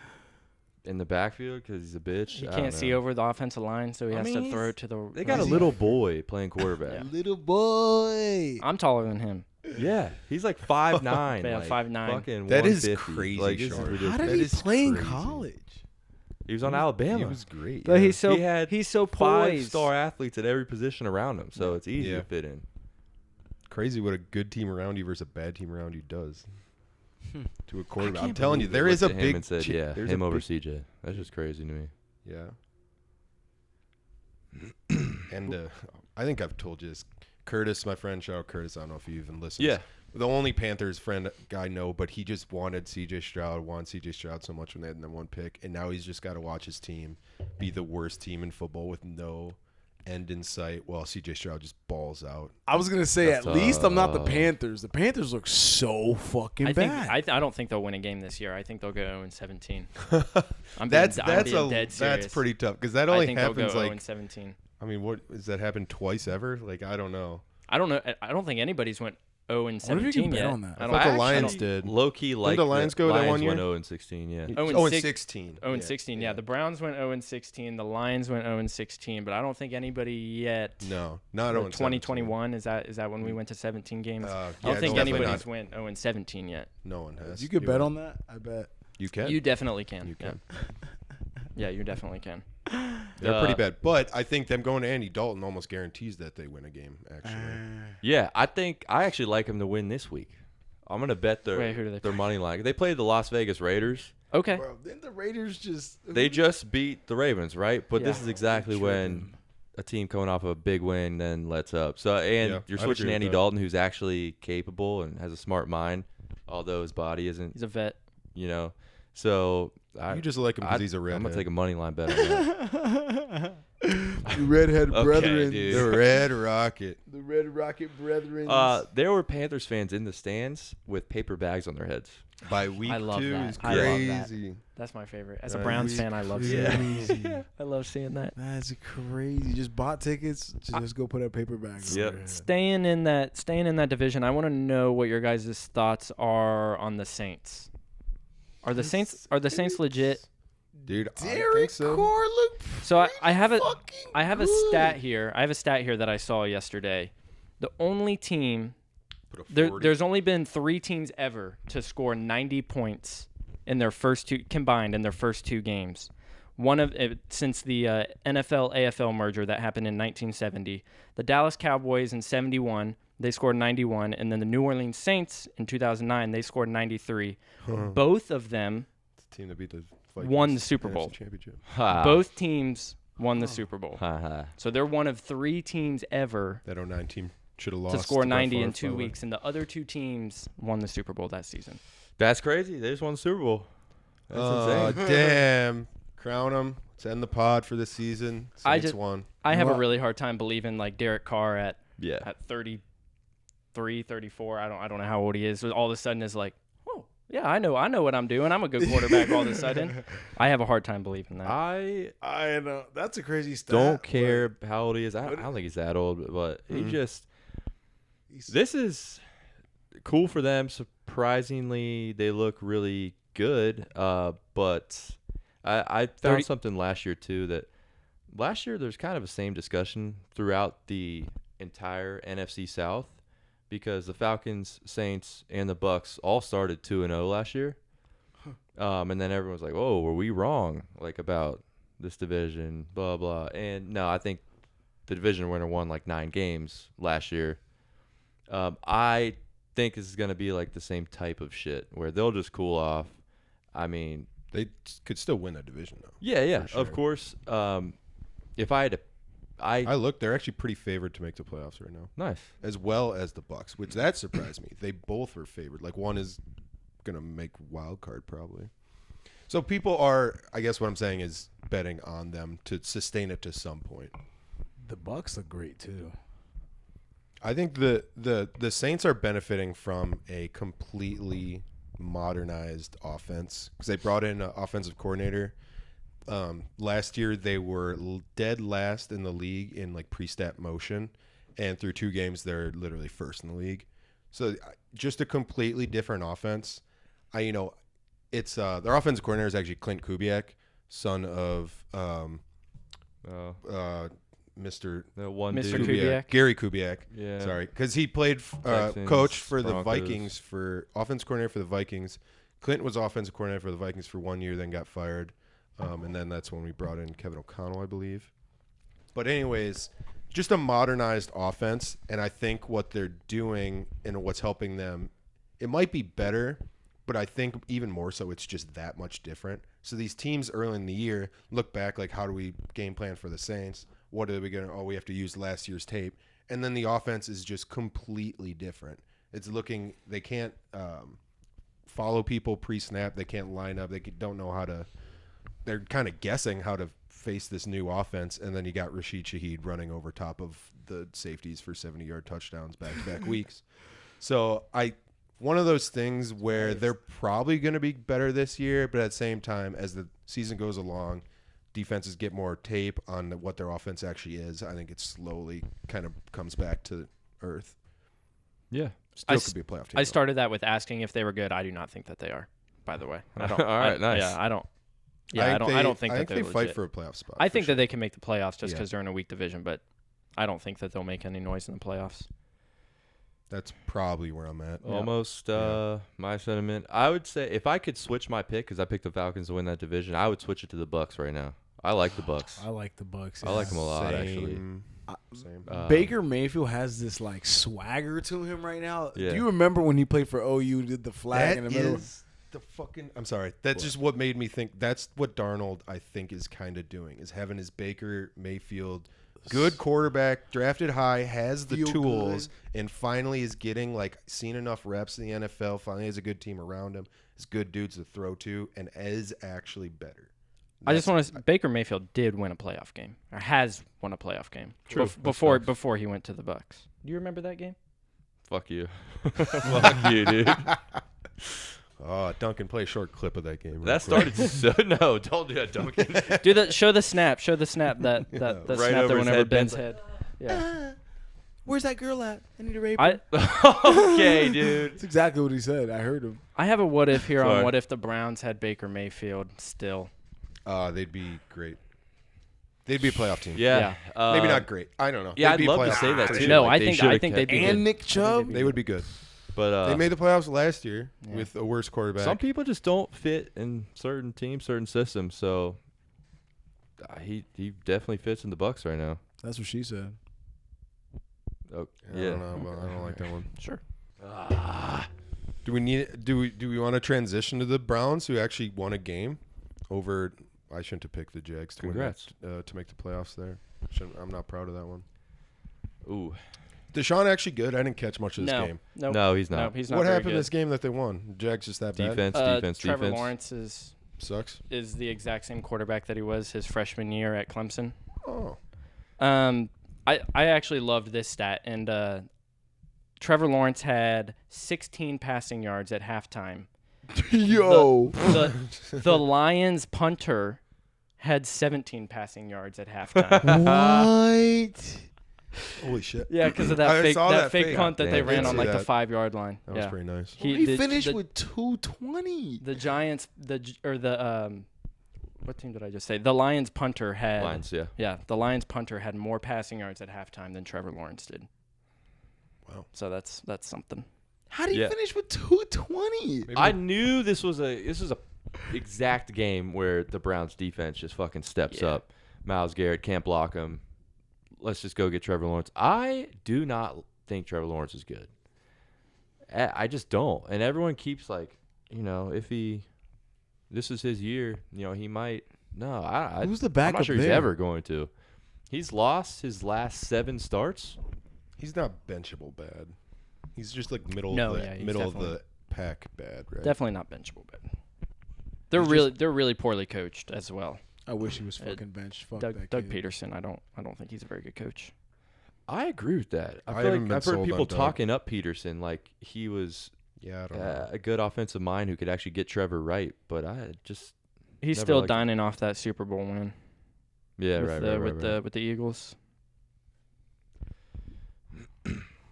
In the backfield because he's a bitch. He I can't don't see know. over the offensive line, so he has to throw it to the. They got a little boy playing quarterback. Little boy. I'm taller than him. Yeah, he's like 5'9". Yeah, like 5'9". Fucking That is 150. crazy Like, this is short. ridiculous. How did That he is play in crazy. college? He was on Alabama. He was great. But yeah. he's so he had he's so poised. 5-star athletes at every position around him, so it's easy Yeah. to fit in. crazy what a good team around you versus a bad team around you does to a quarterback. I'm can't telling you, They there is a looked at him big. and said, ch- yeah, there's him a over big- CJ. That's just crazy to me. Yeah. And I think I've told you this. Curtis, my friend, shout out Curtis. I don't know if you even listen. Yeah. The only Panthers friend guy I know, but he just wanted CJ Stroud so much when they had the one pick, and now he's just got to watch his team be the worst team in football with no end in sight while CJ Stroud just balls out. I was gonna say That's at least I'm not the tough. Panthers. The Panthers look so fucking I think bad. I don't think they'll win a game this year. I think they'll go 0-17. I'm That's being dead serious. that's pretty tough because that I only think they'll happens go like 0-17. I mean, what does that happen twice ever? Like I don't know. I don't know. I don't think anybody's went I wonder if you 0-17 can bet yet. on that. I I don't thought the think- Lions did. Low key, like the Lions go that one year? went 0-16. Yeah. 0-16. 0-16. Yeah, the Browns went 0-16. The Lions went 0-16. But I don't think anybody yet. No, not Or 0-17. 2021 is that when we went to 17 games? I Yeah, don't it's think definitely anybody's not. went 0-17 yet. No one has. You could You're bet right. on that. I bet. You can. You definitely can. You can. Yeah, you definitely can. They're pretty bad, but I think them going to Andy Dalton almost guarantees that they win a game. Actually, Yeah, I actually like him to win this week. I'm gonna bet Wait, who do they their play? money line. They played the Las Vegas Raiders. Okay. Bro, then the Raiders just They just beat the Ravens, right? But this Yeah. is exactly when a team coming off a big win then lets up. So Yeah, you're I'd switching agree with Andy that. Dalton, who's actually capable and has a smart mind, although his body isn't. He's a vet. So you just like him because he's a redhead. I'm gonna take a money line bet on that. the redhead Okay, brethren, dude. the Red Rocket. the Red Rocket brethren. There were Panthers fans in the stands with paper bags on their heads. By week I love 2 that. is I love that. crazy. That's my favorite. As a That Browns is fan, I love seeing that. I love seeing that. That's crazy. Just bought tickets. Just go put a paper bag. over Yep. their head. Staying in that division, I want to know what your guys' thoughts are on the Saints. Are the Saints legit? Dude, I think Derek so. Carr looked So I have a fucking a stat good. here. I have a stat here that I saw yesterday. The only team Put a 40. there's only been 3 teams ever to score 90 points in their first two combined in their first 2 games. One of since the NFL AFL merger that happened in 1970. The Dallas Cowboys in 71, they scored 91, and then the New Orleans Saints in 2009, they scored 93. Both of them, The team that beat the Vikings won the Super NFC Bowl. championship. both teams won the Super Bowl. Ha. So they're one of 3 teams ever That 09 team should have lost to score by 90 far, in 2 by the way. weeks, and the other 2 teams won the Super Bowl that season. That's crazy. They just won the Super Bowl. That's Oh, insane. damn. Crown them. Let's end the pod for this season. I Saints just- won. I have a What? really hard time believing like Derek Carr at Yeah. 33, 34. I don't know how old he is. All of a sudden is like, oh yeah, I know what I'm doing. I'm a good quarterback. All of a sudden, I have a hard time believing that. I I know that's a crazy stat. don't but care how old he is. I don't think he's that old, but he just. This is cool for them. Surprisingly, they look really good. But I found 30 something last year too that last year there's kind of the same discussion throughout the entire NFC South because the Falcons, Saints, and the Bucks all started 2-0 last year. And then everyone was like, "Oh, were we wrong? Like about this division, blah blah." And no, I think the division winner won like 9 games last year. I think this is going to be like the same type of shit where they'll just cool off. I mean, They could still win that division, though. yeah, For of sure. course. If I had to, I look, they're actually pretty favored to make the playoffs right now, nice. as well as the Bucks, which that surprised me. They both were favored. Like one is gonna make wild card probably. So people are, I guess what I'm saying is betting on them to sustain it to some point. The Bucs look great too. I think the Saints are benefiting from a completely modernized offense because they brought in an offensive coordinator. Last year they were dead last in the league in like pre-snap motion, and through 2 games they're literally first in the league. So just a completely different offense. It's their offensive coordinator is actually Clint Kubiak, son of Mr. Kubiak. Gary Kubiak. Yeah. Sorry, because he played Texans, coach for the Broncos. Vikings, for offensive coordinator for the Vikings. Clint was offensive coordinator for the Vikings for 1 year, then got fired, and then that's when we brought in Kevin O'Connell, I believe. But anyways, just a modernized offense, and I think what they're doing and what's helping them, it might be better, but I think even more so, it's just that much different. So these teams early in the year look back like, how do we game plan for the Saints? What are we going to? Oh, we have to use last year's tape. And then the offense is just completely different. It's looking, they can't follow people pre-snap. They can't line up. They don't know how to, they're kind of guessing how to face this new offense. And then you got Rashid Shaheed running over top of the safeties for 70-yard touchdowns back-to-back weeks. So one of those things where they're probably going to be better this year, but at the same time, as the season goes along, defenses get more tape on what their offense actually is. I think it slowly kind of comes back to earth. Yeah. Still could be a playoff team. I started that with asking if they were good. I do not think that they are, by the way. I don't. All right, nice. Yeah, I don't. Yeah, I don't think that they they're fight legit. for a playoff spot. I for think sure. that they can make the playoffs just Yeah. because they're in a weak division, but I don't think that they'll make any noise in the playoffs. That's probably where I'm at. Almost my sentiment. I would say if I could switch my pick, because I picked the Falcons to win that division, I would switch it to the Bucs right now. I like the Bucs. I like the Bucs. I like them a lot, actually. Same. Baker Mayfield has this like swagger to him right now. Yeah. Do you remember when he played for OU? Did the flag in the middle? The fucking. I'm sorry. That's just what made me think. That's what Darnold, I think, is kind of doing. Is having his Baker Mayfield, good quarterback, drafted high, has the Feel tools, good. and finally is getting seen enough reps in the NFL. Finally has a good team around him. Has good dudes to throw to, and is actually better. I just want to. Baker Mayfield did win a playoff game, or has won a playoff game. True. Before he went to the Bucs. Do you remember that game? Fuck you. Fuck you, dude. Oh, Duncan, play a short clip of that game. real That quick. started so. No, don't do that, Duncan. Do that. Show the snap. Show the snap. That the Right snap that over his went over head, Ben's Ben's head. Yeah. Where's that girl at? I need to rape her. Okay, dude. That's exactly what he said. I heard him. I have a what if here Sorry. on what if the Browns had Baker Mayfield still. They'd be great. They'd be a playoff team. Yeah. Maybe not great. I don't know. Yeah, They'd I'd be a love to playoff say team. that too. No, Like, I they think should've they'd be kept- And good. Nick Chubb. They would be good. But They made the playoffs last year Yeah. with a worse quarterback. some people just don't fit in certain teams, certain systems. So he definitely fits in the Bucs right now. That's what she said. Oh, I don't know, but I don't like that one. Sure. Do we want to transition to the Browns, who actually won a game over? I shouldn't have picked the Jags to Congrats. win to make the playoffs there. I'm not proud of that one. Ooh. Deshaun actually good. I didn't catch much of this No. game. Nope. No, he's not. No, he's not. What very happened in good. this game that they won? Jags just that bad? Defense. Trevor Lawrence Sucks. is the exact same quarterback that he was his freshman year at Clemson. Oh. I actually loved this stat, and Trevor Lawrence had 16 passing yards at halftime. Yo. The Lions punter had 17 passing yards at halftime. What? Holy shit. Yeah, because of I that saw fake that fake. punt that Damn, they I ran did on see like the that. 5-yard line. That was Yeah. pretty nice. He finished with 220. The Giants, what team did I just say? The Lions punter had Lions, yeah. Yeah, the Lions punter had more passing yards at halftime than Trevor Lawrence did. Wow. So that's something. How did he Yeah. finish with 220? Maybe I knew this was a exact game where the Browns defense just fucking steps Yeah. up. Myles Garrett can't block him. Let's just go get Trevor Lawrence. I do not think Trevor Lawrence is good. I just don't. And everyone keeps if this is his year, he might. No, Who's the I'm backup not sure he's there? ever going to. He's lost his last 7 starts. He's not benchable bad. He's just middle No, of the yeah, he's middle of the definitely- pack bad, right? Definitely not benchable, but they're really poorly coached as well. I wish he was fucking benched. Fuck Doug that kid. Peterson, I don't think he's a very good coach. I agree with that. I I feel haven't like been I've heard sold people on Doug. talking up Peterson like he was Yeah, I don't know. a good offensive mind who could actually get Trevor right, but I just He's Never still liked it. dining off that Super Bowl win with the Eagles.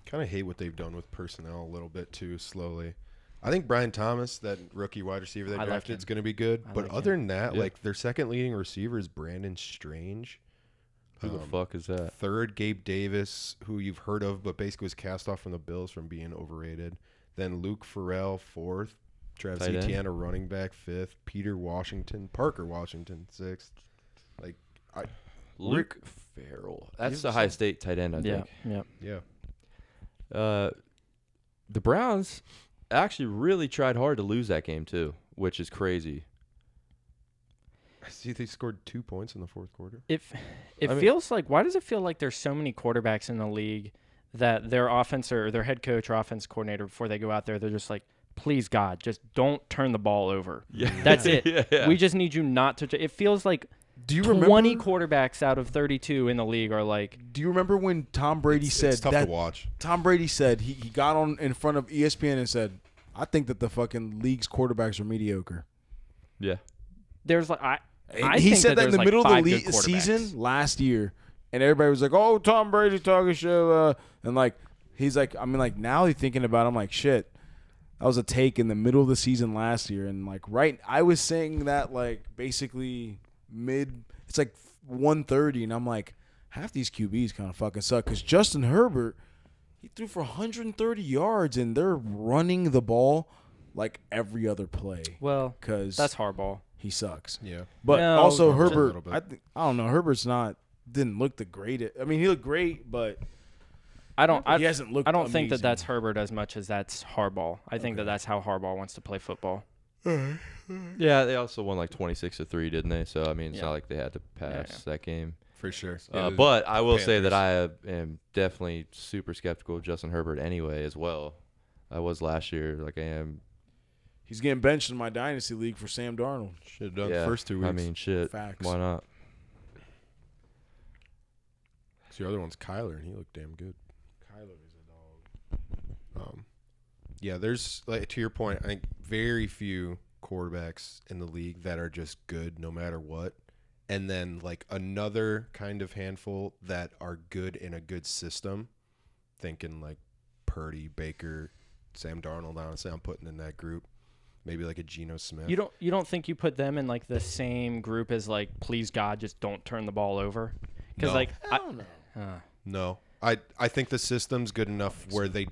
Kind of hate what they've done with personnel a little bit too. Slowly, I think Brian Thomas, that rookie wide receiver they I like drafted, him. is going to be good. I But like other him. than that, Yeah. like their second leading receiver is Brandon Strange. Who the fuck is that? Third, Gabe Davis, who you've heard of, but basically was cast off from the Bills from being overrated. Then Luke Farrell, fourth. Travis Tight end. Etienne, a running back, fifth. Parker Washington, sixth. Like, Luke Farrell. That's He's the high state tight end, I Yeah, think. yeah. The Browns actually really tried hard to lose that game too, which is crazy. I see they scored 2 points in the fourth quarter. It I mean- feels like, why does it feel like there's so many quarterbacks in the league that their offense or their head coach or offense coordinator, before they go out there, they're just like, please God, just don't turn the ball over. Yeah, That's it. yeah. We just need you not to. It feels like Do you 20 remember? quarterbacks out of 32 in the league are like, Do you remember when Tom Brady said it's tough that? to watch. Tom Brady said he got on in front of ESPN and said, "I think that the fucking league's quarterbacks are mediocre." Yeah. there's like I he think said that in there's the like middle of the 5 good quarterbacks. season last year, and everybody was like, "Oh, Tom Brady talking shit," and like he's like, I mean, like now he's thinking about it, I'm like, shit. That was a take in the middle of the season last year, and like I was saying that like basically it's like 1:30, and I'm like, half these QBs kind of fucking suck because Justin Herbert, he threw for 130 yards, and they're running the ball like every other play Well, because that's Harbaugh. he sucks. Yeah. But No, also just a Herbert, little bit. I don't know. Herbert's didn't look the greatest. I mean, he looked great, but he hasn't looked. I don't think that amazing. that's Herbert as much as that's Harbaugh. I think that that's how Harbaugh wants to play football. Yeah, they also won like 26-3, didn't they? So I mean, it's Yeah. not like they had to pass that game. For sure. But I will say that Panthers. I am definitely super skeptical of Justin Herbert anyway as well. I was last year. Like I am. He's getting benched in my dynasty league for Sam Darnold. Should have done Yeah, the first 2 weeks. I mean, shit. Facts. Why not? So your other one's Kyler, and he looked damn good. Kyler is a dog. Yeah, there's, like, to your point, I think very few quarterbacks in the league that are just good no matter what. And then, like, another kind of handful that are good in a good system. Thinking, like, Purdy, Baker, Sam Darnold, honestly, I'm putting in that group. Maybe, like, a Geno Smith. You don't think you put them in like the same group as like, please God, just don't turn the ball over? Because No. like I don't know. No. I think the system's good enough where they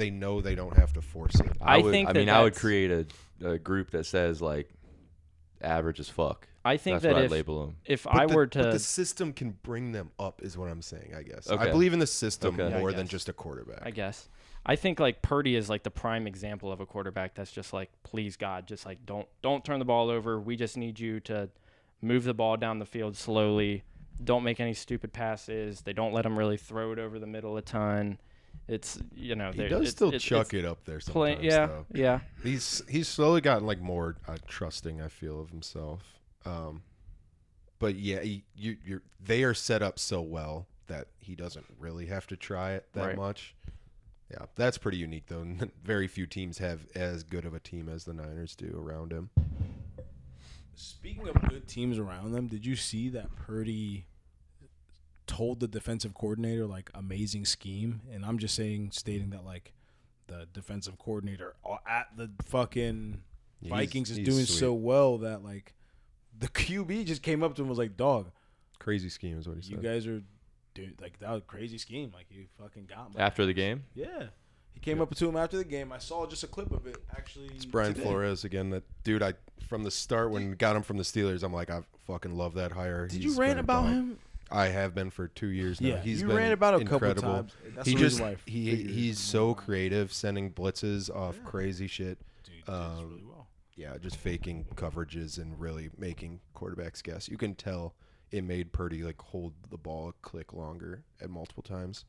know they don't have to force it. I would, think I that mean, I would that's- create a group that says like average as fuck. I think That's that what I'd if label them. if I were But to the system can bring them up, is what I'm saying, I guess. I Okay. believe in the system Okay. Yeah, I more than guess. just a quarterback. I guess. I think like Purdy is like the prime example of a quarterback that's just like, please God, just like don't turn the ball over. We just need you to move the ball down the field slowly. Don't make any stupid passes. They don't let him really throw it over the middle a ton. It's He does still chuck it up there sometimes, yeah, though. yeah. He's slowly gotten like more trusting, I feel, of himself. But yeah, they are set up so well that he doesn't really have to try it that Right. much. Yeah, that's pretty unique though. Very few teams have as good of a team as the Niners do around him. Speaking of good teams around them, did you see that Purdy told the defensive coordinator like amazing scheme? And I'm just stating that like the defensive coordinator at the fucking Vikings is he's doing sweet. so well that like the QB just came up to him and was like, "Dog, Crazy scheme is what he you said. guys are, dude, like that was a crazy scheme. Like you fucking got me." After the game, Yeah. He came up to him after the game. I saw just a clip of it actually. It's Brian today. Flores again. That dude, from the start when got him from the Steelers, I'm like, I fucking love that hire. Did He's you rant been a about dog. him? I have been for 2 years now. Yeah, He's you been ran about it a incredible. couple times. That's He the just reason why I figured he's it so was creative, sending blitzes off crazy shit. Dude, he does really well. Yeah, just faking coverages and really making quarterbacks guess. You can tell it made Purdy like hold the ball a click longer at multiple times.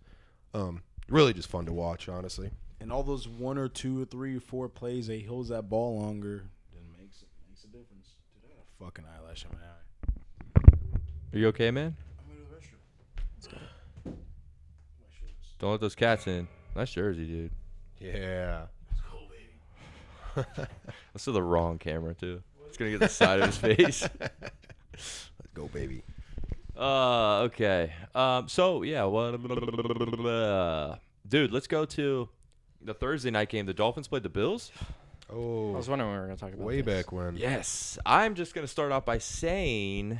Really just fun to watch, honestly. And all those 1 or 2 or 3 or 4 plays that he holds that ball longer, then makes a difference. Dude, I got a fucking eyelash in my eye. Are you okay, man? I'm going to the restroom. Let's go. My shirts. Don't let those cats in. Nice jersey, dude. Yeah. It's cold, baby. That's to the wrong camera, too. It's going to get the side of his face. Let's go, baby. Okay. So, yeah. Dude, let's go to the Thursday night game. The Dolphins played the Bills. Oh, I was wondering when we were going to talk about way this. back when. Yes. I'm just going to start off by saying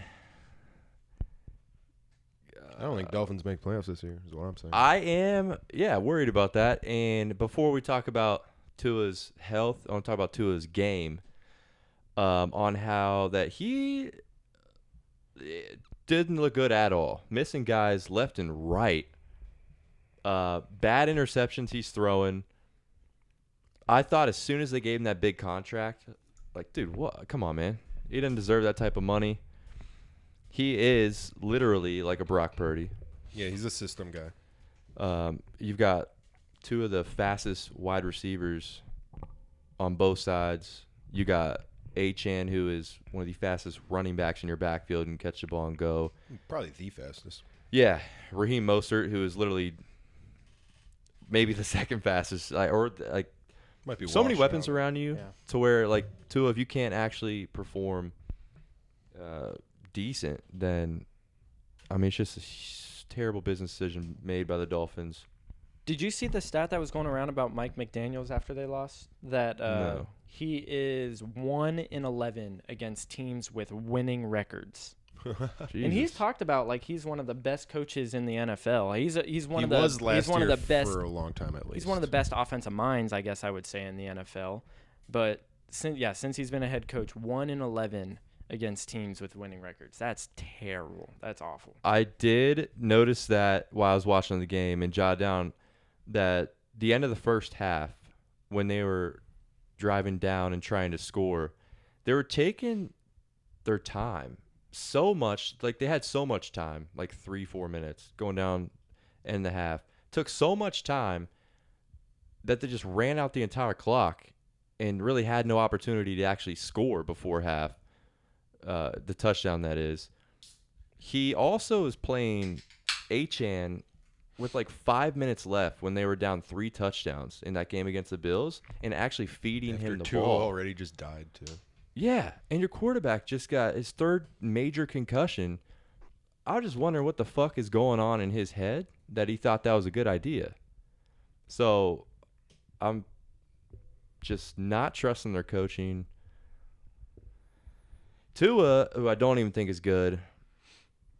I don't think Dolphins make playoffs this year, is what I'm saying. I am, worried about that. And before we talk about Tua's health, I want to talk about Tua's game, on how that he didn't look good at all. Missing guys left and right. Bad interceptions he's throwing. I thought as soon as they gave him that big contract, like, dude, what? Come on, man. He didn't deserve that type of money. He is literally like a Brock Purdy. Yeah, he's a system guy. You've got two of the fastest wide receivers on both sides. You got Achane, who is one of the fastest running backs in your backfield and catch the ball and go. Probably the fastest. Yeah, Raheem Mostert, who is literally maybe the second fastest, Might be so many washed weapons out. around you Yeah. to where, like, Tua, if you can't actually perform decent, then, I mean, it's just a terrible business decision made by the Dolphins. Did you see the stat that was going around about Mike McDaniels after they lost? That No. he is 1-11 against teams with winning records. And he's Jesus. talked about like he's one of the best coaches in the NFL. He's one He of the was last he's one year of the best for a long time at least. he's one of the best offensive minds, I guess I would say, in the NFL. But since he's been a head coach, 1-11 against teams with winning records. That's terrible. That's awful. I did notice that while I was watching the game and jot down that the end of the first half, when they were driving down and trying to score, they were taking their time so much. Like, they had so much time, like 3-4 minutes going down in the half. Took so much time that they just ran out the entire clock and really had no opportunity to actually score before half. The touchdown, that is. He also is playing Achane with like 5 minutes left when they were down 3 touchdowns in that game against the Bills and actually feeding After him the Tua ball. already just died too. Yeah, and your quarterback just got his 3rd major concussion. I was just wondering what the fuck is going on in his head that he thought that was a good idea. So I'm just not trusting their coaching. Tua, who I don't even think is good,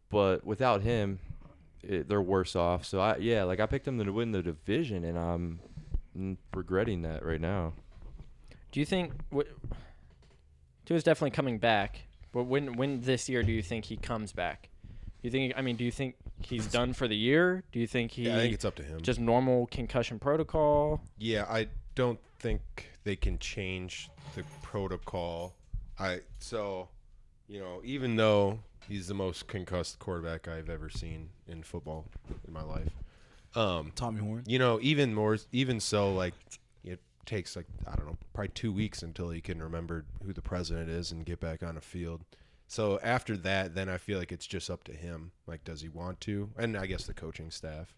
but without him, they're worse off. So I picked them to win the division, and I'm regretting that right now. Do you think Tua's definitely coming back? But when this year do you think he comes back? Do you think he's done for the year? Do you think I think it's up to him. just normal concussion protocol? Yeah, I don't think they can change the protocol. Even though he's the most concussed quarterback I've ever seen in football in my life. Tommy Horn. Even so, like, it takes, like, I don't know, probably 2 weeks until he can remember who the president is and get back on a field. So after that, then I feel like it's just up to him. Like, does he want to? And I guess the coaching staff.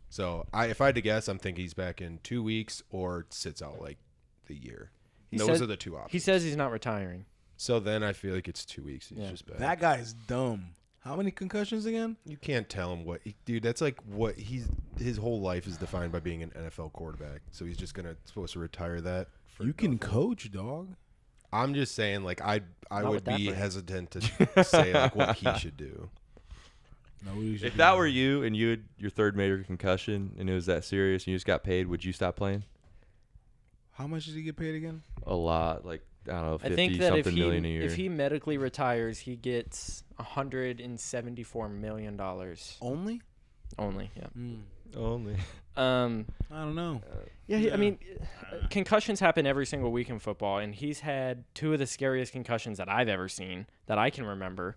So if I had to guess, I'm thinking he's back in 2 weeks or sits out like the year. Those are the two options. He says he's not retiring. So then I feel like it's 2 weeks. He's just back. That guy's dumb. How many concussions again? You can't tell him dude. That's like what his whole life is defined by being an NFL quarterback. So he's just supposed to retire that. You can coach, dog. I'm just saying, like, I Not would with that be brain. hesitant to say like what he should do. If that were you and you had your 3rd major concussion and it was that serious and you just got paid, would you stop playing? How much does he get paid again? A lot, like, I don't know, I think 50 that something million a year. if he medically retires, he gets $174 million Only? only. Yeah. Only. I don't know. I mean, concussions happen every single week in football, and he's had 2 of the scariest concussions that I've ever seen that I can remember.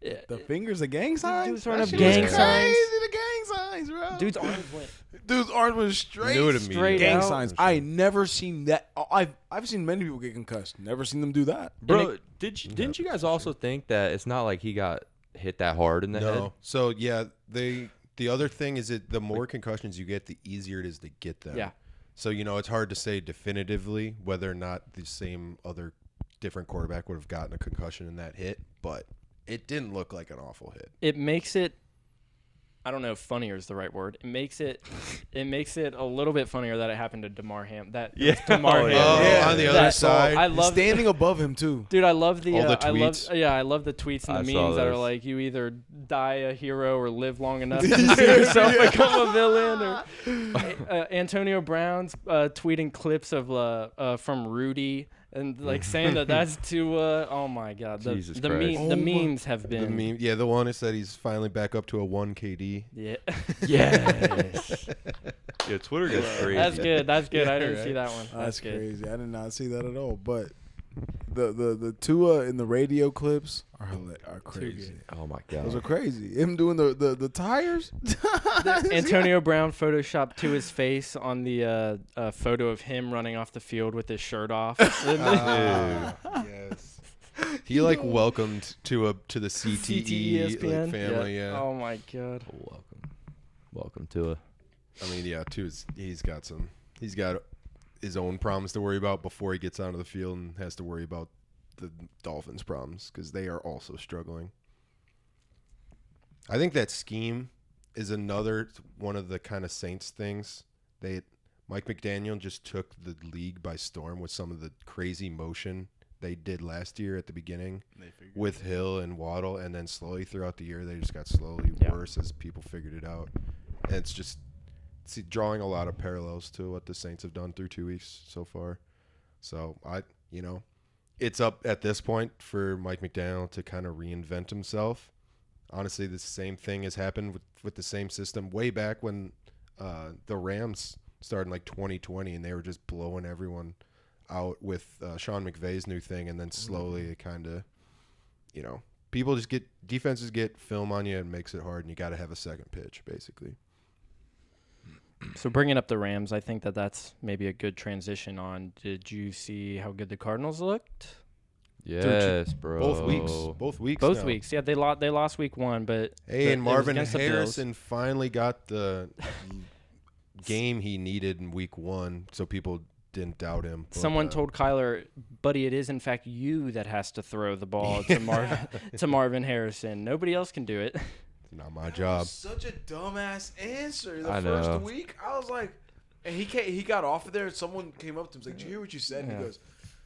The fingers, the gang signs? Dude's throwing That up shit gang is signs. crazy, the gang signs, bro. Dude's arms went Dude's arms went straight. Knew it straight immediately. Gang out. signs. I never seen that. I've seen many people get concussed. Never seen them do that. Bro, didn't you guys also think that it's not like he got hit that hard in the head? No. So yeah, the other thing is that the more concussions you get, the easier it is to get them. Yeah. So it's hard to say definitively whether or not the same other different quarterback would have gotten a concussion in that hit, but it didn't look like an awful hit. It makes it. I don't know if funnier is the right word. It makes it a little bit funnier that it happened to DeMar Ham. DeMar Ham. yeah. On the other side. I love Standing above him too. Dude, I love the All the tweets. tweets. I love the tweets and I the saw memes that are those. like, you either die a hero or live long enough to see yourself become a villain. Or Antonio Brown's tweeting clips of from Rudy and like saying that's Tua. Oh my God, Jesus the Christ. memes have The been meme, the one is that he's finally back up to a 1 KD. yeah. Yes. Yeah, Twitter gets crazy. That's good. That's good. Yeah, I didn't right. see that one. That's good. crazy. I did not see that at all. But the Tua in the radio clips are crazy. Oh my Those are God. crazy. Him doing the tires. Antonio Brown photoshopped to his face on the photo of him running off the field with his shirt off. Yes. He welcomed to the CTE ESPN. family. Yeah. Oh my God. Welcome to a. I mean, yeah. He's got his own problems to worry about before he gets onto the field and has to worry about the Dolphins' problems because they are also struggling. I think that scheme is another one of the kind of Saints things. Mike McDaniel just took the league by storm with some of the crazy motion they did last year at the beginning with Hill and Waddle, and then slowly throughout the year they just got slowly worse as people figured it out. And it's just drawing a lot of parallels to what the Saints have done through 2 weeks so far. So it's up at this point for Mike McDaniel to kind of reinvent himself. Honestly, the same thing has happened with the same system way back when the Rams started in 2020 and they were just blowing everyone out with Sean McVay's new thing, and then slowly it kind of, defenses get film on you and makes it hard, and you got to have a second pitch basically. So bringing up the Rams, I think that's maybe a good transition on. Did you see how good the Cardinals looked? Yes, bro. Both weeks. Both now. weeks. Yeah, they lost week 1, but Hey, and it was Marvin against the Bills. Harrison finally got the game he needed in week 1, so people didn't doubt him. But, Someone told Kyler, buddy, it is in fact you that has to throw the ball to Marvin Harrison. Nobody else can do it. not my job. Such a dumbass answer. I The first know. week, I was like, and he got off of there. And someone came up to him, and was like, "Did you hear what you said?" And he goes,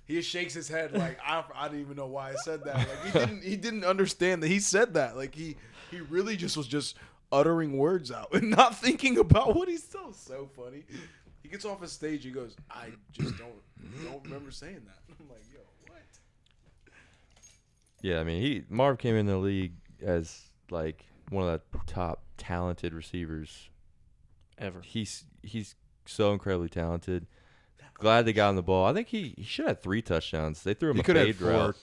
he just shakes his head like, I didn't even know why I said that. Like he didn't understand that he said that. Like he really just was just uttering words out and not thinking about what he's saying. So funny. He gets off his stage. He goes, "I just don't remember saying that." I'm like, "Yo, what?" Yeah, I mean, Marv came in the league as one of the top talented receivers Ever. He's so incredibly talented. Glad they got him the ball. I think he should have 3 touchdowns. They threw him He a could have fade 4. route.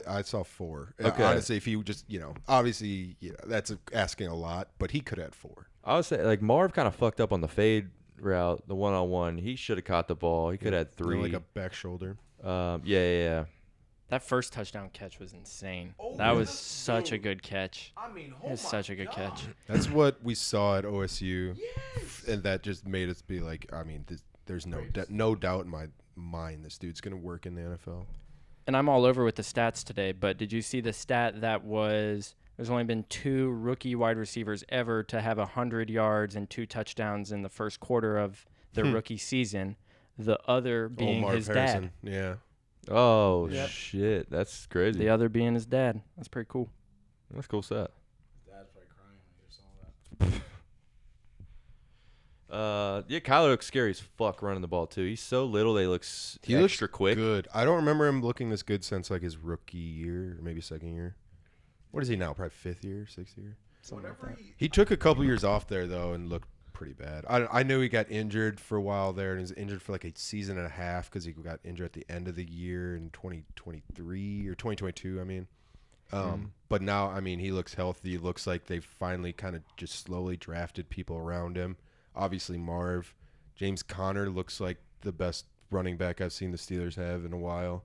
I saw 4. Okay. Honestly, if he just, obviously, that's asking a lot, but he could have had 4. I would say Marv kind of fucked up on the fade route, the 1-on-1. He should have caught the ball. He could have had 3. Like a back shoulder. Yeah. That first touchdown catch was insane. Oh, That was yes, such a dude. good catch. I mean, It was such a good catch. That's what we saw at OSU, Yes. and that just made us be like, I mean, there's no doubt in my mind this dude's going to work in the NFL. And I'm all over with the stats today, but did you see the stat that there's only been 2 rookie wide receivers ever to have 100 yards and 2 touchdowns in the first quarter of their rookie season, the other being Marv his Harrison. dad. Yeah. Oh, Yep. shit. That's crazy. The other being his dad. That's pretty cool. That's a cool set. Dad's probably crying when he saw that. Yeah, Kyler looks scary as fuck running the ball, too. He's so little, they look extra quick. Good. I don't remember him looking this good since his rookie year, or maybe second year. What is he now? Probably 5th year, 6th year. Whenever He took a couple years off there though and looked pretty bad. I knew he got injured for a while there, and he was injured for a season and a half because he got injured at the end of the year in 2023 or 2022. I mean, But now, I mean, he looks healthy. It looks like they've finally kind of just slowly drafted people around him. Obviously, Marv. James Conner looks like the best running back I've seen the Steelers have in a while.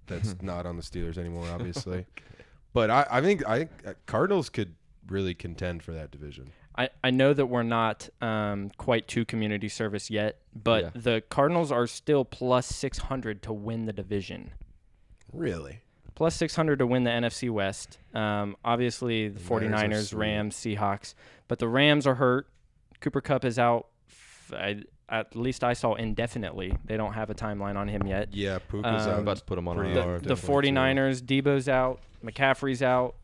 That's not on the Steelers anymore, obviously. Okay. But I think Cardinals could really contend for that division. I know that we're not quite to community service yet, but the Cardinals are still plus 600 to win the division. Really? Plus 600 to win the NFC West. Obviously, the 49ers, Rams, Seahawks. But the Rams are hurt. Cooper Kupp is out, at least I saw, indefinitely. They don't have a timeline on him yet. Yeah, Puka's out. I'm about to put him on IR. The 49ers, Debo's out. McCaffrey's out.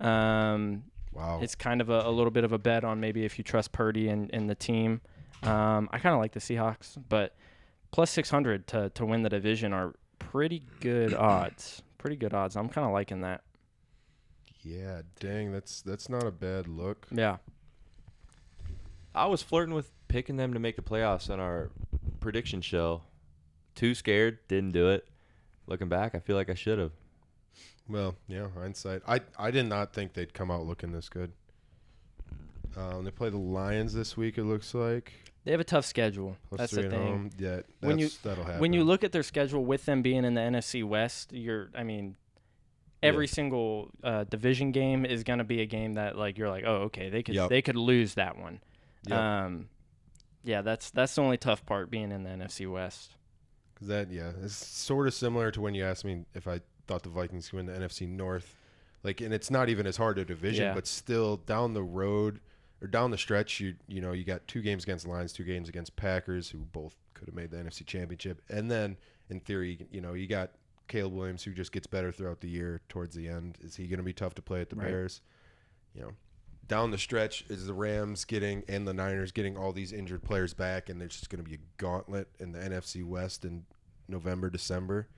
Wow. It's kind of a little bit of a bet on maybe if you trust Purdy and the team. I kind of like the Seahawks, but plus 600 to win the division are pretty good odds. Pretty good odds. I'm kind of liking that. Yeah, dang, that's not a bad look. Yeah. I was flirting with picking them to make the playoffs on our prediction show. Too scared, didn't do it. Looking back, I feel like I should have. Well, yeah, hindsight. I did not think they'd come out looking this good. They play the Lions this week, it looks like. They have a tough schedule. That's the thing. Home. Yeah, that'll happen. When you look at their schedule with them being in the NFC West, every single division game is going to be a game that you're like, oh, okay, they could lose that one. Yep. That's the only tough part being in the NFC West. It's sort of similar to when you asked me if I thought the Vikings could win the NFC North. And it's not even as hard a division, but still down the road or down the stretch, you got 2 games against the Lions, 2 games against Packers, who both could have made the NFC Championship. And then, in theory, you got Caleb Williams, who just gets better throughout the year towards the end. Is he going to be tough to play at the Bears? Down the stretch is the Rams and the Niners getting all these injured players back, and there's just going to be a gauntlet in the NFC West in November, December.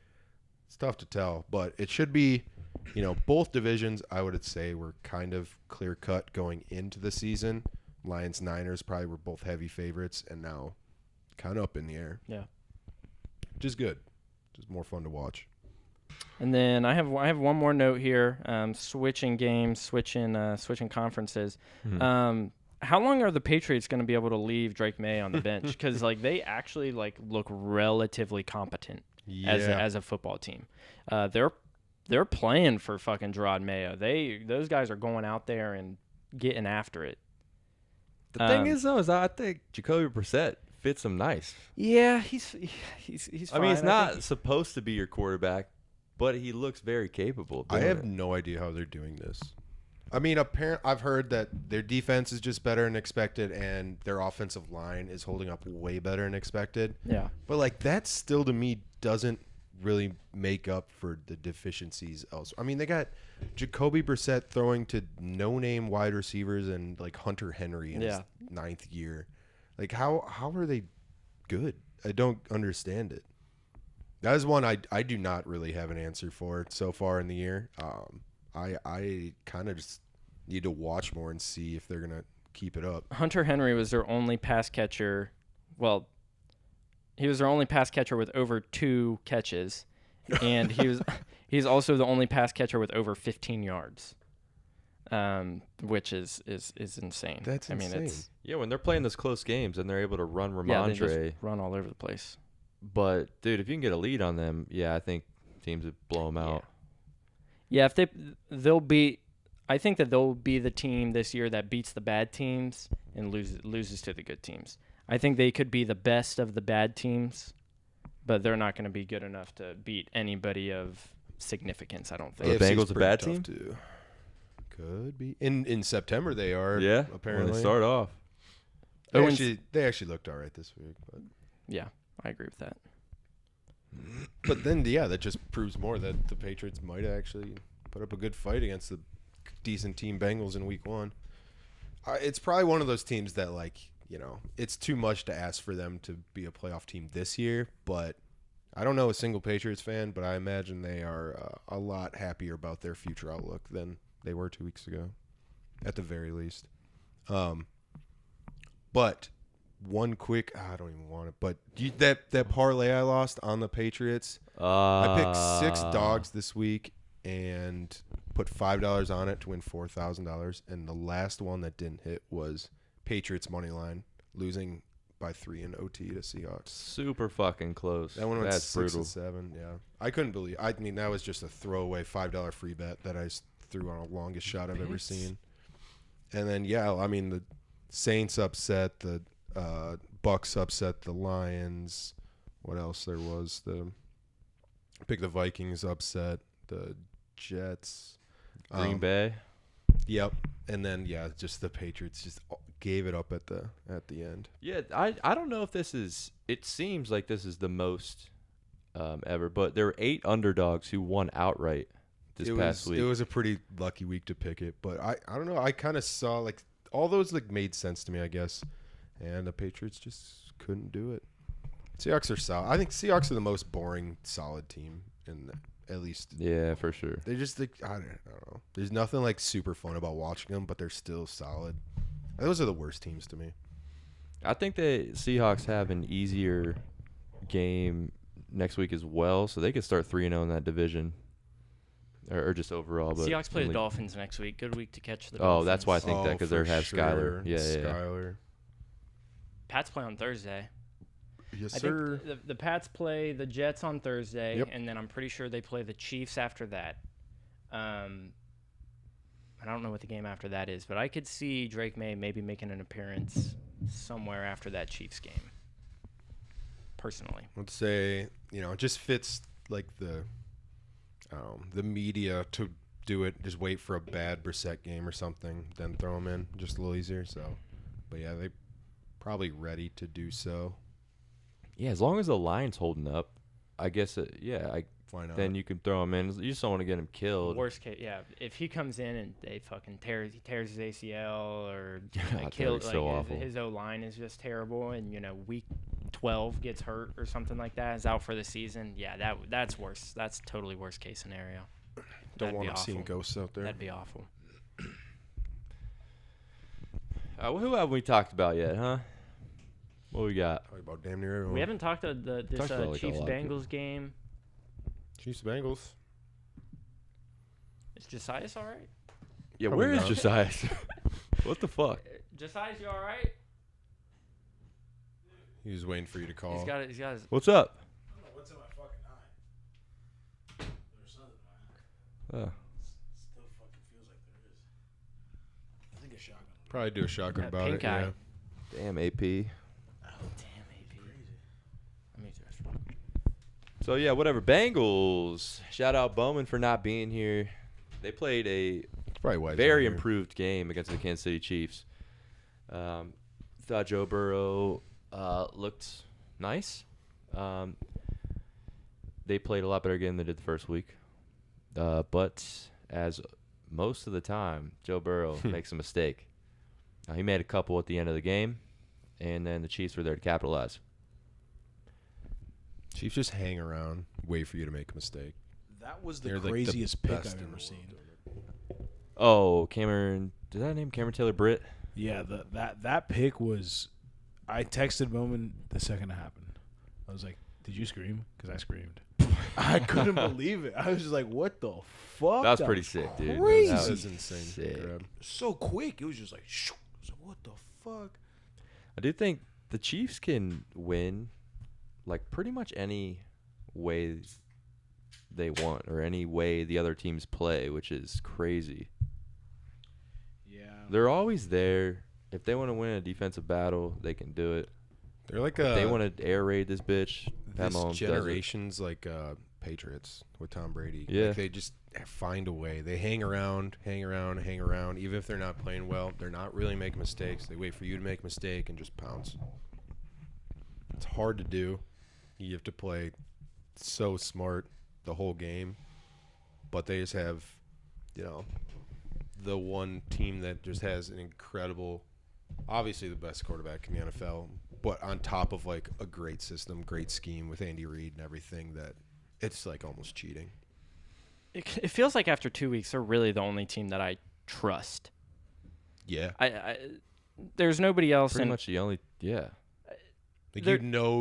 It's tough to tell, but it should be, both divisions, I would say, were kind of clear-cut going into the season. Lions, Niners probably were both heavy favorites, and now kind of up in the air. Yeah. Which is good. Just more fun to watch. And then I have one more note here. Switching games, switching conferences. Mm-hmm. How long are the Patriots going to be able to leave Drake May on the bench? Because they actually look relatively competent as a football team. They're playing for fucking Gerard Mayo. Those guys are going out there and getting after it. The thing is, though, I think Jacoby Brissett fits him nice. Yeah, he's fine. I mean, he's not supposed to be your quarterback, but he looks very capable. I have no idea how they're doing this. I mean, I've heard that their defense is just better than expected, and their offensive line is holding up way better than expected. Yeah. But, that still, to me, doesn't really make up for the deficiencies elsewhere. I mean, they got Jacoby Brissett throwing to no-name wide receivers and, Hunter Henry in his 9th year. How are they good? I don't understand it. That is one I do not really have an answer for so far in the year. I kind of just need to watch more and see if they're going to keep it up. Hunter Henry was their only pass catcher. Well, he was their only pass catcher with over 2 catches, and he's also the only pass catcher with over 15 yards, which is insane. That's insane. When they're playing those close games and they're able to run Ramondre. They just run all over the place. But, dude, if you can get a lead on them, I think teams would blow them out. Yeah, if I think that they'll be the team this year that beats the bad teams and loses to the good teams. I think they could be the best of the bad teams, but they're not going to be good enough to beat anybody of signiance, I don't think. Are the Bengals a bad team? Could be. In September they are, apparently. When they start off. They actually looked all right this week. But. Yeah, I agree with that. But then, that just proves more that the Patriots might actually put up a good fight against the decent team Bengals in week 1. It's probably one of those teams that, it's too much to ask for them to be a playoff team this year. But I don't know a single Patriots fan, but I imagine they are a lot happier about their future outlook than they were 2 weeks ago, at the very least. But one quick, I don't even want it, but that parlay I lost on the Patriots, I picked 6 dogs this week and put $5 on it to win $4,000, and the last one that didn't hit was Patriots money line, losing by 3 in OT to Seahawks. Super fucking close. That one went That's 6 brutal. and 7. Yeah, I couldn't believe. I mean, that was just a throwaway $5 free bet that I threw on a longest shot I've ever seen. And then I mean the Saints upset, the Bucks upset the Lions. What else there was? Pick the Vikings upset the Jets. Green Bay. Yep. And then just the Patriots just gave it up at the end. Yeah, I don't know if this is. It seems like this is the most ever, but there were 8 underdogs who won outright this past week. It was a pretty lucky week to pick it, but I don't know. I kind of saw like all those like made sense to me, I guess, and the Patriots just couldn't do it. Seahawks are solid. I think Seahawks are the most boring solid team at least. Yeah, for sure. They're just like I don't know. There's nothing like super fun about watching them, but they're still solid. Those are the worst teams to me. I think the Seahawks have an easier game next week as well, so they could start 3-0 in that division, or just overall. But Seahawks play the Dolphins next week. Good week to catch the Oh, Dolphins. that's why I think that because they for have sure. Skyler. Yeah. Skyler. Pats play on Thursday. Yes, I sir. think the Pats play the Jets on Thursday, Yep. and then I'm pretty sure they play the Chiefs after that. I don't know what the game after that is, but I could see Drake May maybe making an appearance somewhere after that Chiefs game. Personally, Let's say it just fits like the media to do it. Just wait for a bad Brissett game or something, then throw him in just a little easier. So, but yeah, they probably ready to do so. Yeah, as long as the line's holding up, I guess. Why not? Then you can throw him in. You just don't want to get him killed. worst case, yeah. If he comes in and they fucking tears his ACL or God, kills, that'd be so awful. his O line is just terrible, and week 12 gets hurt or something like that, is out for the season. Yeah, that's worse. That's totally worst case scenario. Don't That'd want be to see awful. ghosts out there. That'd be awful. Who haven't we talked about yet, huh? What we got? Talk about damn near everyone. We haven't talked about this Talked about, like, a Chiefs lot of people. Bengals game. Chiefs Bengals. Is Josias all right? Yeah, Probably where is not. Josias? What the fuck? Josias, you all right? He was waiting for you to call. He's got his. What's up? I don't know what's in my fucking eye. There's something in my eye. Still fucking feels like there is. I think a shotgun. Probably do a shotgun about pink it. eye. Yeah. Damn AP. Oh damn, AP. Let me just. So yeah, whatever. Bengals. Shout out Bowman for not being here. They played a It's probably why. he's very not here. improved game against the Kansas City Chiefs. Thought Joe Burrow looked nice. They played a lot better game than they did the first week. But as most of the time, Joe Burrow makes a mistake. He made a couple at the end of the game, and then the Chiefs were there to capitalize. Chiefs just hang around, wait for you to make a mistake. That was the They're, like, the craziest pick best I've in ever the seen. world. Oh, Cameron. Did that name Cameron Taylor Britt? Yeah, that pick was. I texted Bowman the second it happened. I was like, "Did you scream?" Because I screamed. I couldn't believe it. I was just like, "What the fuck?" That was pretty sick, dude. Crazy. That That was was insane. sick. Grab. So quick. It was just like, shoo. I was like, "What the fuck?" I do think the Chiefs can win, like, pretty much any way they want or any way the other teams play, which is crazy. Yeah. They're always there. If they want to win a defensive battle, they can do it. They're like If they want to air raid this bitch, Pat this Mahomes does it. generation's like Patriots with Tom Brady. Yeah. Like they just find a way. They hang around. Even if they're not playing well, they're not really making mistakes. They wait for you to make a mistake and just pounce. It's hard to do. You have to play so smart the whole game. But they just have, the one team that just has an incredible, obviously the best quarterback in the NFL, but on top of like a great system, great scheme with Andy Reid and everything, that it's like almost cheating. It feels like after 2 weeks, they're really the only team that I trust. Yeah. There's nobody else. Pretty And much the only, yeah. Like They're-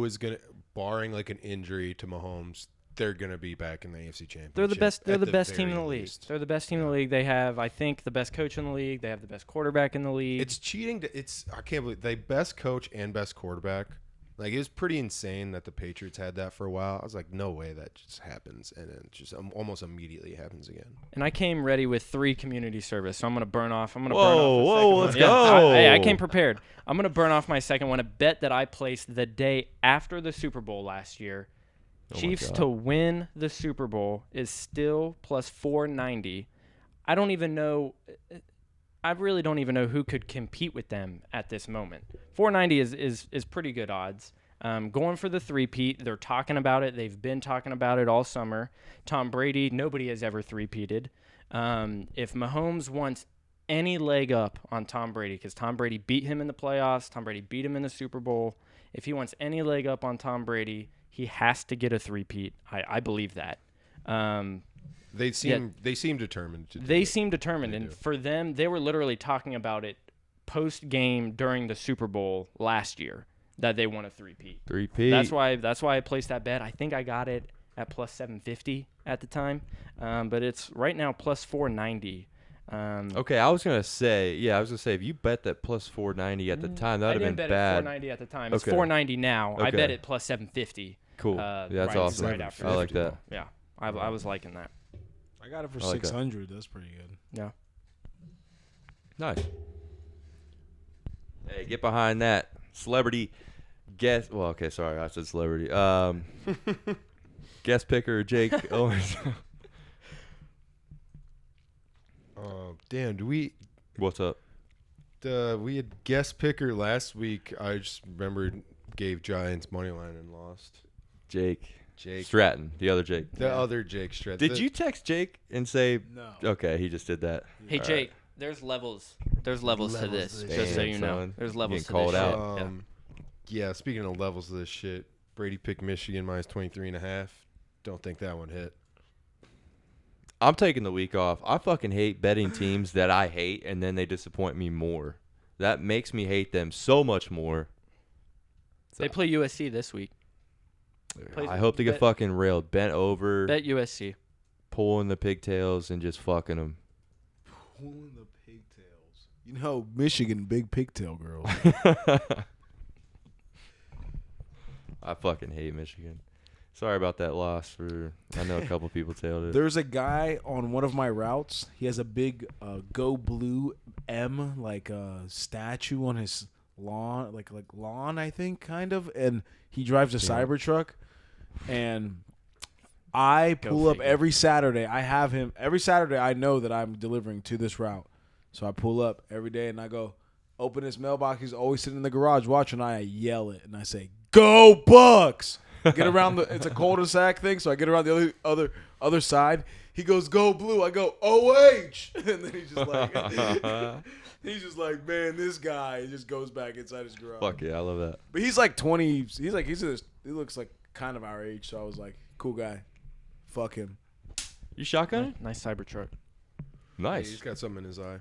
is going to, barring like an injury to Mahomes, they're going to be back in the AFC Championship. They're the best. They're at the best team in the very league. least. They're the best team in the league. They have, I think, the best coach in the league. They have the best quarterback in the league. It's cheating. I can't believe they best coach and best quarterback. Like, it was pretty insane that the Patriots had that for a while. I was like, no way that just happens, and then just almost immediately happens again. And I came ready with 3 community service, so I'm going to burn off. I'm going to Whoa, burn off the whoa, second let's one. go. Hey, I came prepared. I'm going to burn off my second one. A bet that I placed the day after the Super Bowl last year. Chiefs God. to win the Super Bowl is still plus 490. I don't even know. I really don't even know who could compete with them at this moment. 490 is pretty good odds. Going for the three-peat. They're talking about it. They've been talking about it all summer. Tom Brady, nobody has ever three-peated. If Mahomes wants any leg up on Tom Brady, because Tom Brady beat him in the playoffs, Tom Brady beat him in the Super Bowl. If he wants any leg up on Tom Brady, he has to get a three-peat. I believe that. They seem determined. They seem determined, They and do. for them, they were literally talking about it post-game during the Super Bowl last year that they won a three-peat. Three-peat. That's why I placed that bet. I think I got it at plus 750 at the time, but it's right now plus 490. Okay, I was gonna say if you bet that plus 490 at the time, that would have been I didn't bet bad. at 490 at the time. It's Okay. 490 now. I Okay. bet it plus 750. Cool. That's right, awesome. Right after I the like Super that. Bowl. Yeah, I was liking that. I got it for I like that. 600. That's pretty good. Yeah. Nice. Hey, get behind that celebrity guest. Well, okay, sorry, I said celebrity. Guest picker Jake Owens. Damn, do we? What's up? We had guest picker last week. I just remembered gave Giants money line and lost. Jake Jake, Stratton, the other Jake. the other Jake Stratton. Did you text Jake and say? No. Okay, he just did that. Hey All Jake, there's levels. There's levels to Levels this, to this just so shit. you know. Son. There's You levels to getting this called shit. out. Yeah, speaking of levels of this shit, Brady picked Michigan minus 23.5. Don't think that one hit. I'm taking the week off. I fucking hate betting teams that I hate, and then they disappoint me more. That makes me hate them so much more. They play USC this week. I hope they get Bet- fucking railed, bent over, Bet USC. pulling the pigtails, and just fucking them. Pulling the pigtails. You know, Michigan, big pigtail girls. I fucking hate Michigan. Sorry about that loss. I know a couple people tailed it. There's a guy on one of my routes. He has a big Go Blue M statue on his lawn, like lawn, I think, kind of. And he drives a Cybertruck. And I pull up figure. every Saturday. I have him every Saturday. I know that I'm delivering to this route, so I pull up every day and I go open his mailbox. He's always sitting in the garage watching. I yell it and I say, "Go Bucks!" Get around it's a cul-de-sac thing, so I get around the other side. He goes, "Go Blue!" I go, "OH!" And then he's just like, man, this guy just goes back inside his garage. Fuck yeah, I love that. But he's like 20. He looks like kind of our age, so I was like, cool guy. Fuck him. You shotgun? Nice Cybertruck. Yeah, Nice. he's got something in his eye.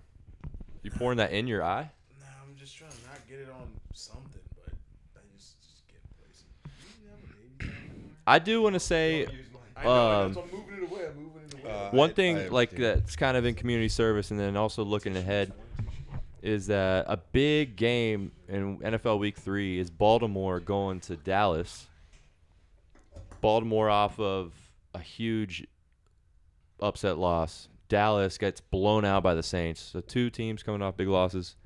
You pouring that in your eye? Nah, I'm just trying to not get it on something, but I just get places. I do want to say I know, I'm moving it away. one I thing have like to. that's kind of in community service, and then also looking ahead is that a big game in NFL Week 3 is Baltimore going to Dallas. Baltimore off of a huge upset loss. Dallas gets blown out by the Saints. So 2 teams coming off big losses.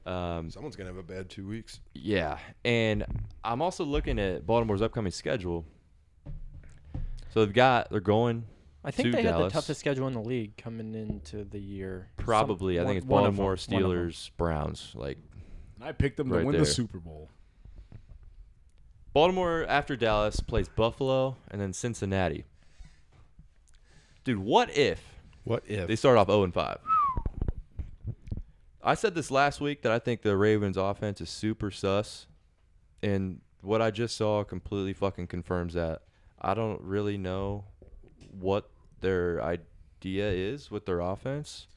Someone's gonna have a bad 2 weeks. Yeah, and I'm also looking at Baltimore's upcoming schedule. So they're going I think to they had Dallas. the toughest schedule in the league coming into the year. Probably. I think it's one of Baltimore, them, one of them. Steelers, Browns. Like I picked them to Right win there. the Super Bowl. Baltimore after Dallas plays Buffalo and then Cincinnati. Dude, what if What if? they start off 0-5? I said this last week that I think the Ravens offense is super sus, and what I just saw completely fucking confirms that. I don't really know what their idea is with their offense.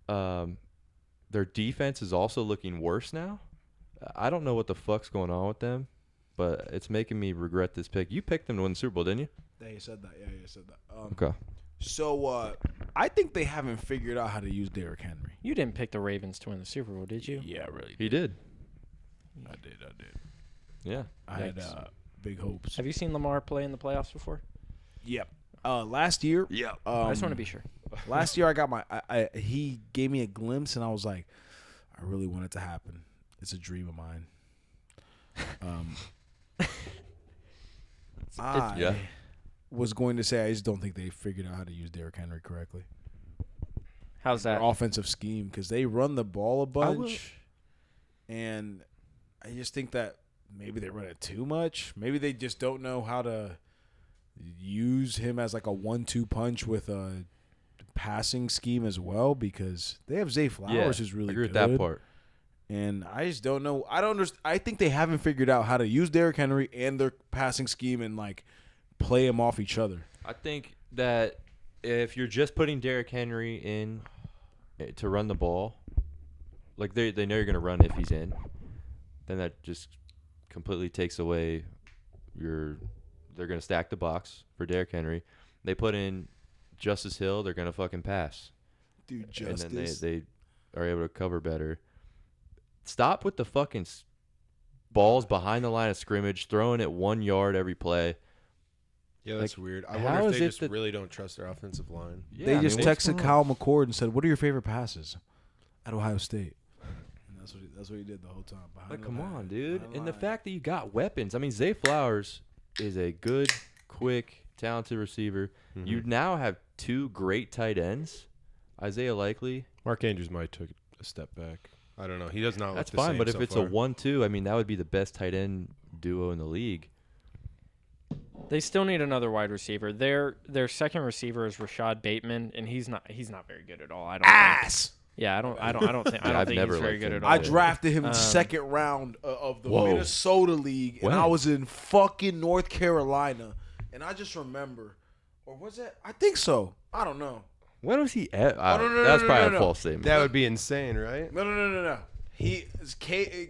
Their defense is also looking worse now. I don't know what the fuck's going on with them. but it's making me regret this pick. You picked them to win the Super Bowl, didn't you? Yeah, you said that. Okay. So I think they haven't figured out how to use Derrick Henry. You didn't pick the Ravens to win the Super Bowl, did you? Yeah, I really. He did. I did. Yeah. I had big hopes. Have you seen Lamar play in the playoffs before? Yep. Last year. Yeah. I just want to be sure. Last year I got he gave me a glimpse and I was like, I really want it to happen. It's a dream of mine. I was going to say I just don't think they figured out how to use Derrick Henry correctly. How's that? Their offensive scheme, because they run the ball a bunch, and I just think that maybe they run it too much. Maybe they just don't know how to use him as like a 1-2 punch with a passing scheme as well, because they have Zay Flowers who's really I agree good. with that part. And I just don't know. I don't understand. I think they haven't figured out how to use Derrick Henry and their passing scheme and like play them off each other. I think that if you're just putting Derrick Henry in to run the ball, like they know you're going to run if he's in, then that just completely takes away they're going to stack the box for Derrick Henry. They put in Justice Hill, they're going to fucking pass. Dude, Justice. And then they are able to cover better. Stop with the fucking balls behind the line of scrimmage, throwing it 1 yard every play. Yeah, that's weird. I how wonder if is they it just that- really don't trust their offensive line. Yeah, They I just mean, what's texted going Kyle on? McCord and said, "What are your favorite passes?" At Ohio State. And that's what he did the whole time. Like, come on, dude. Behind the And the line. fact that you got weapons. I mean, Zay Flowers is a good, quick, talented receiver. Mhm. You now have two great tight ends. Isaiah Likely. Mark Andrews might took a step back. I don't know. He does not. That's look the fine, same but if so it's far. a 1-2, I mean, that would be the best tight end duo in the league. They still need another wide receiver. Their second receiver is Rashad Bateman, and he's not very good at all. I don't think. Ass. Yeah, I don't think Yeah, I've think never he's very liked good him. at all. I drafted him in Um, second round of the Whoa. Minnesota League, and When? I was in fucking North Carolina, and I just remember, or was it? I think so. I don't know. When was he at? no, That's no, probably no. a false statement. that would be insane, right? No. He is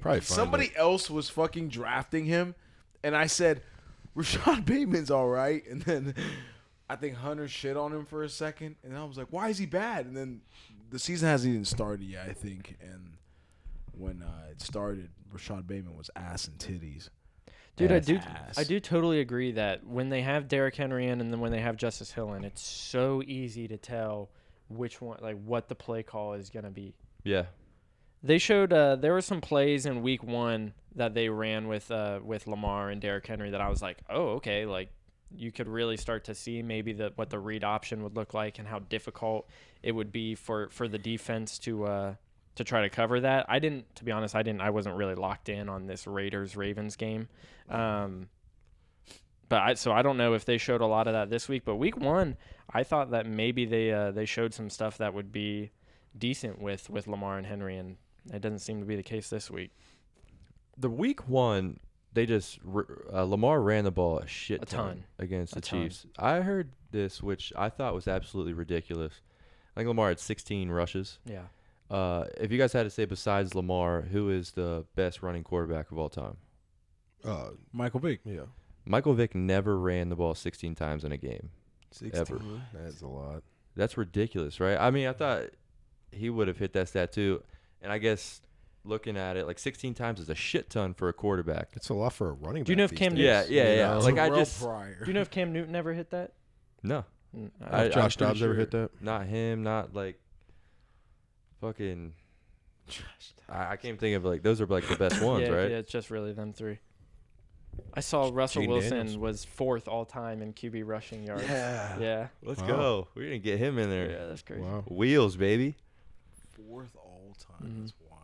Probably somebody else was fucking drafting him, and I said, Rashad Bateman's all right, and then I think Hunter shit on him for a second, and I was like, why is he bad? And then the season hasn't even started yet, I think, and when it started, Rashad Bateman was ass and titties. Dude, Ass. I do totally agree that when they have Derrick Henry in and then when they have Justice Hill in, it's so easy to tell which one, like what the play call is gonna be. Yeah. They showed there were some plays in Week 1 that they ran with Lamar and Derrick Henry that I was like, oh, okay, like you could really start to see maybe what the read option would look like and how difficult it would be for the defense to try to cover that. To be honest, I wasn't really locked in on this Raiders-Ravens game. But I don't know if they showed a lot of that this week. But Week 1, I thought that maybe they showed some stuff that would be decent with Lamar and Henry, and it doesn't seem to be the case this week. The Week 1, they just Lamar ran the ball a shit A ton. against the A ton. Chiefs. I heard this, which I thought was absolutely ridiculous. I think Lamar had 16 rushes. Yeah. If you guys had to say besides Lamar, who is the best running quarterback of all time? Michael Vick. Yeah. Michael Vick never ran the ball 16 times in a game. 16. Ever. That's a lot. That's ridiculous, right? I mean, I thought he would have hit that stat too. And I guess looking at it, like 16 times is a shit ton for a quarterback. It's a lot for a running back. Do you know if these Cam days, Newton- Yeah. you know? Like, I Terrell just- Pryor. Do you know if Cam Newton ever hit that? No. I- Josh I'm Dobbs pretty ever sure hit that? Not him, not like fucking. I can't think of like those are like the best ones, yeah, right? Yeah, it's just really them three. I saw Russell Gene Wilson Daniels. was 4th all time in QB rushing yards. Yeah. Yeah. Let's Wow. go. We're gonna get him in there. Yeah, that's crazy. Wow. Wheels, baby. 4th all time. Mhm. That's wild.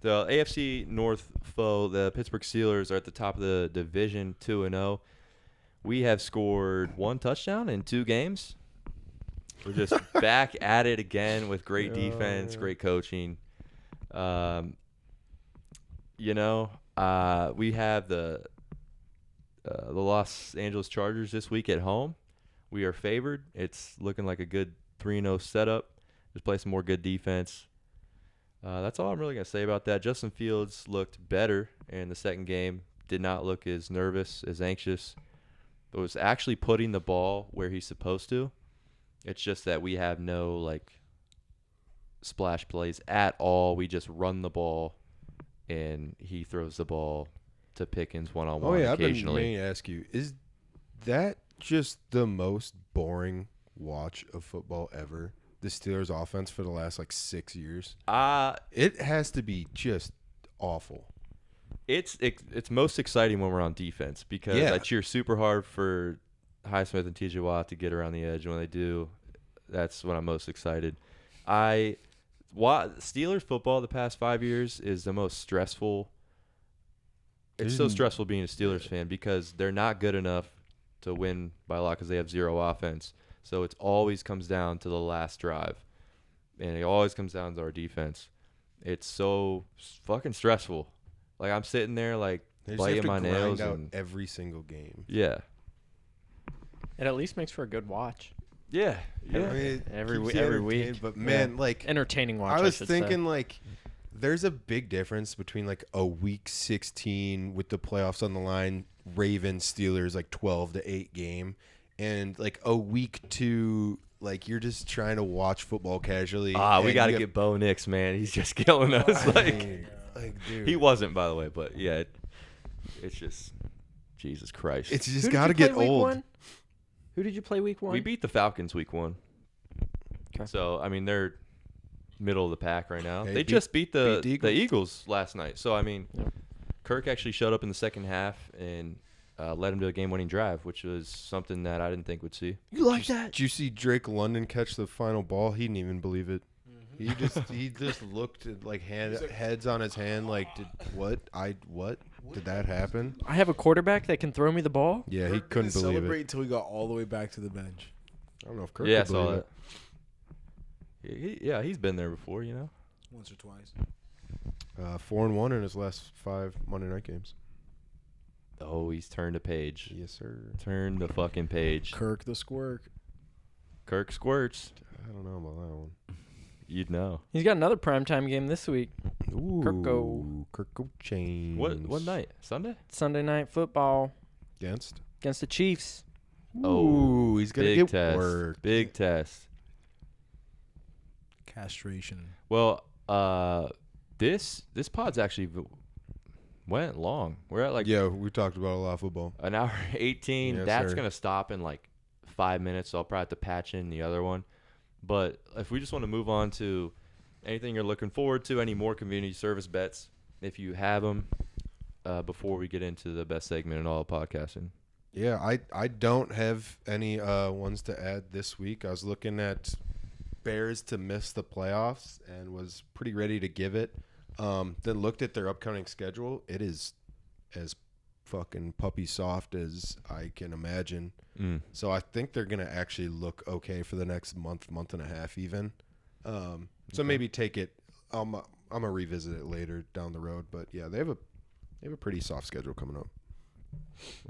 The AFC North foe, the Pittsburgh Steelers, are at the top of the division, 2-0. We have scored 1 touchdown in 2 games. We're just back at it again with great defense, great coaching. We have the Los Angeles Chargers this week at home. We are favored. It's looking like a good 3-0 setup. Just play some more good defense. That's all I'm really going to say about that. Justin Fields looked better in the second game. did not look as nervous, as anxious. But was actually putting the ball where he's supposed to. It's just that we have no, like, splash plays at all. We just run the ball, and he throws the ball to Pickens one-on-one occasionally. I've been meaning to ask you, is that just the most boring watch of football ever? The Steelers offense for the last, like, 6 years? It has to be just awful. It's most exciting when we're on defense because I cheer super hard for Highsmith and TJ Watt to get around the edge. When they do, that's when I'm most excited. Steelers football the past 5 years is the most stressful. It's so stressful being a Steelers fan because they're not good enough to win by a lot because they have zero offense. So it always comes down to the last drive, and it always comes down to our defense. It's so fucking stressful. Like, I'm sitting there, like, biting my nails. Out every single game. Yeah. It at least makes for a good watch. Yeah. I mean, Every keeps week. But, man, like, entertaining watch, I was should thinking, say. like, there's a big difference between, like, a week 16 with the playoffs on the line, Ravens, Steelers, like, 12-8 game, and, like, a week 2, like, you're just trying to watch football casually. We got to get Bo Nix, man. He's just killing us. Like, dude. He wasn't, by the way, but, yeah, it's just Jesus Christ. It's just got to get old. Who did you play week 1? We beat the Falcons week 1. Okay. So, I mean, they're middle of the pack right now. Hey, They just beat the Eagles. Eagles last night. So, I mean, Kirk actually showed up in the second half and led him to a game-winning drive, which was something that I didn't think we'd see. You like that? Did you see Drake London catch the final ball? He didn't even believe it. He just looked at, like, heads on his hand like, what? Did that happen? I have a quarterback that can throw me the ball? Yeah, he couldn't believe celebrate it. until we got all the way back to the bench. I don't know if Kirk Yeah, I could saw believe that. He's been there before, you know. Once or twice. it. 4-1 in his last 5 Monday night games. Oh, he's turned a page. Yes, sir. Turn the fucking page. Kirk the squirk. Kirk squirts. I don't know about that one. You'd know. He's got another primetime game this week. Ooh, Kirko Chains. What night? Sunday? Sunday night football Against against the Chiefs. Ooh, he's going to Big get test. worked. Big test. Castration. Well, this pod's actually went long. We're at like Yeah, we talked about a lot of football. an hour 18. Yes, That's sir. going to stop in like 5 minutes, so I'll probably have to patch in the other one. But if we just want to move on to anything you're looking forward to, any more community service bets, if you have them, before we get into the best segment in all of podcasting. Yeah, I don't have any ones to add this week. I was looking at Bears to miss the playoffs and was pretty ready to give it. Then looked at their upcoming schedule. It is as fucking puppy soft as I can imagine. So I think they're going to actually look okay for the next month and a half even. So maybe take it. I'm going to revisit it later down the road. But, yeah, they have a pretty soft schedule coming up.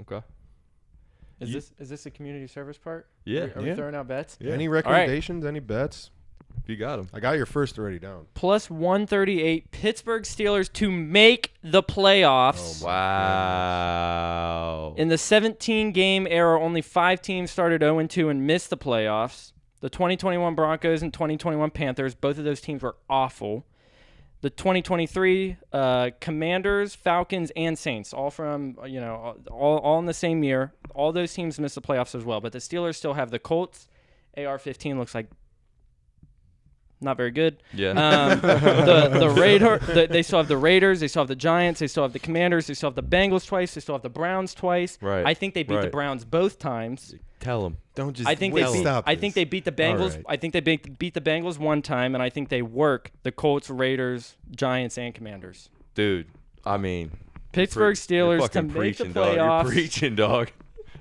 Okay. Is this a community service part? Yeah. Are we throwing out bets? Yeah. Any recommendations? Any bets? If you got them. I got your first already down. Plus 138 Pittsburgh Steelers to make the playoffs. Oh, Wow. In the 17-game era, only 5 teams started 0-2 and missed the playoffs. The 2021 Broncos and 2021 Panthers, both of those teams were awful. The 2023 Commanders, Falcons, and Saints, all from, all in the same year. All those teams missed the playoffs as well. But the Steelers still have the Colts. AR-15 looks like not very good. Yeah. They still have the Raiders. They still have the Giants. They still have the Commanders. They still have the Bengals twice. They still have the Browns twice. Right. I think they beat the Browns both times. Tell them. Don't just I think stop I think they beat the Bengals. right. I think they beat the Bengals one time, and I think they work the Colts, Raiders, Giants, and Commanders. Dude, I mean. Pittsburgh you're Steelers to fucking make the preaching, dog. playoffs. You're preaching, dog.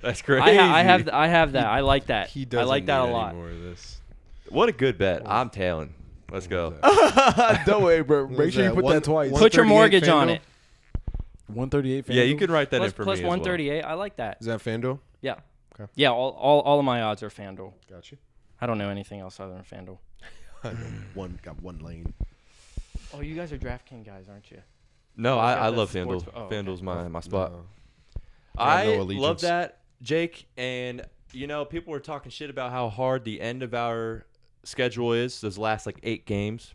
That's crazy. I have that. I like that. He I doesn't like that a need lot. any more of this. What a good bet. I'm tailing. Let's go. Don't worry, bro. What Make is sure you that? put that twice. 138 Put your mortgage on FanDuel? it. 138. Yeah, you can write that in Plus for plus me as well. 138. I like that. Is that FanDuel? Yeah. Okay. Yeah. All of my odds are FanDuel. Got you. I don't know anything else other than FanDuel. Got one lane. Oh, you guys are DraftKings guys, aren't you? No, It's got I the love sports- FanDuel. oh, okay. FanDuel's my spot. No. I no love allegiance. that, Jake. And, people were talking shit about how hard the end of our schedule is, those last, 8 games.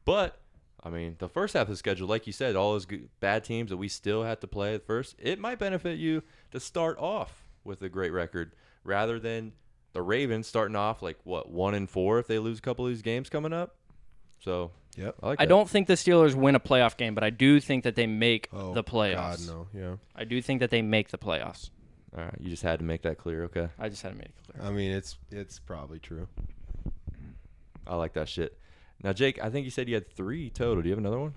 But, the first half of the schedule, like you said, all those bad teams that we still have to play at first, it might benefit you to start off with a great record rather than the Ravens starting off 1-4 if they lose a couple of these games coming up. So, Yep. I like I that. don't think the Steelers win a playoff game, but I do think that they make Oh, the playoffs. God, no. Yeah. I do think that they make the playoffs. All right, you just had to make that clear, okay? I just had to make it clear. I mean, it's probably true. I like that shit. Now, Jake, I think you said you had 3 total. Do you have another one?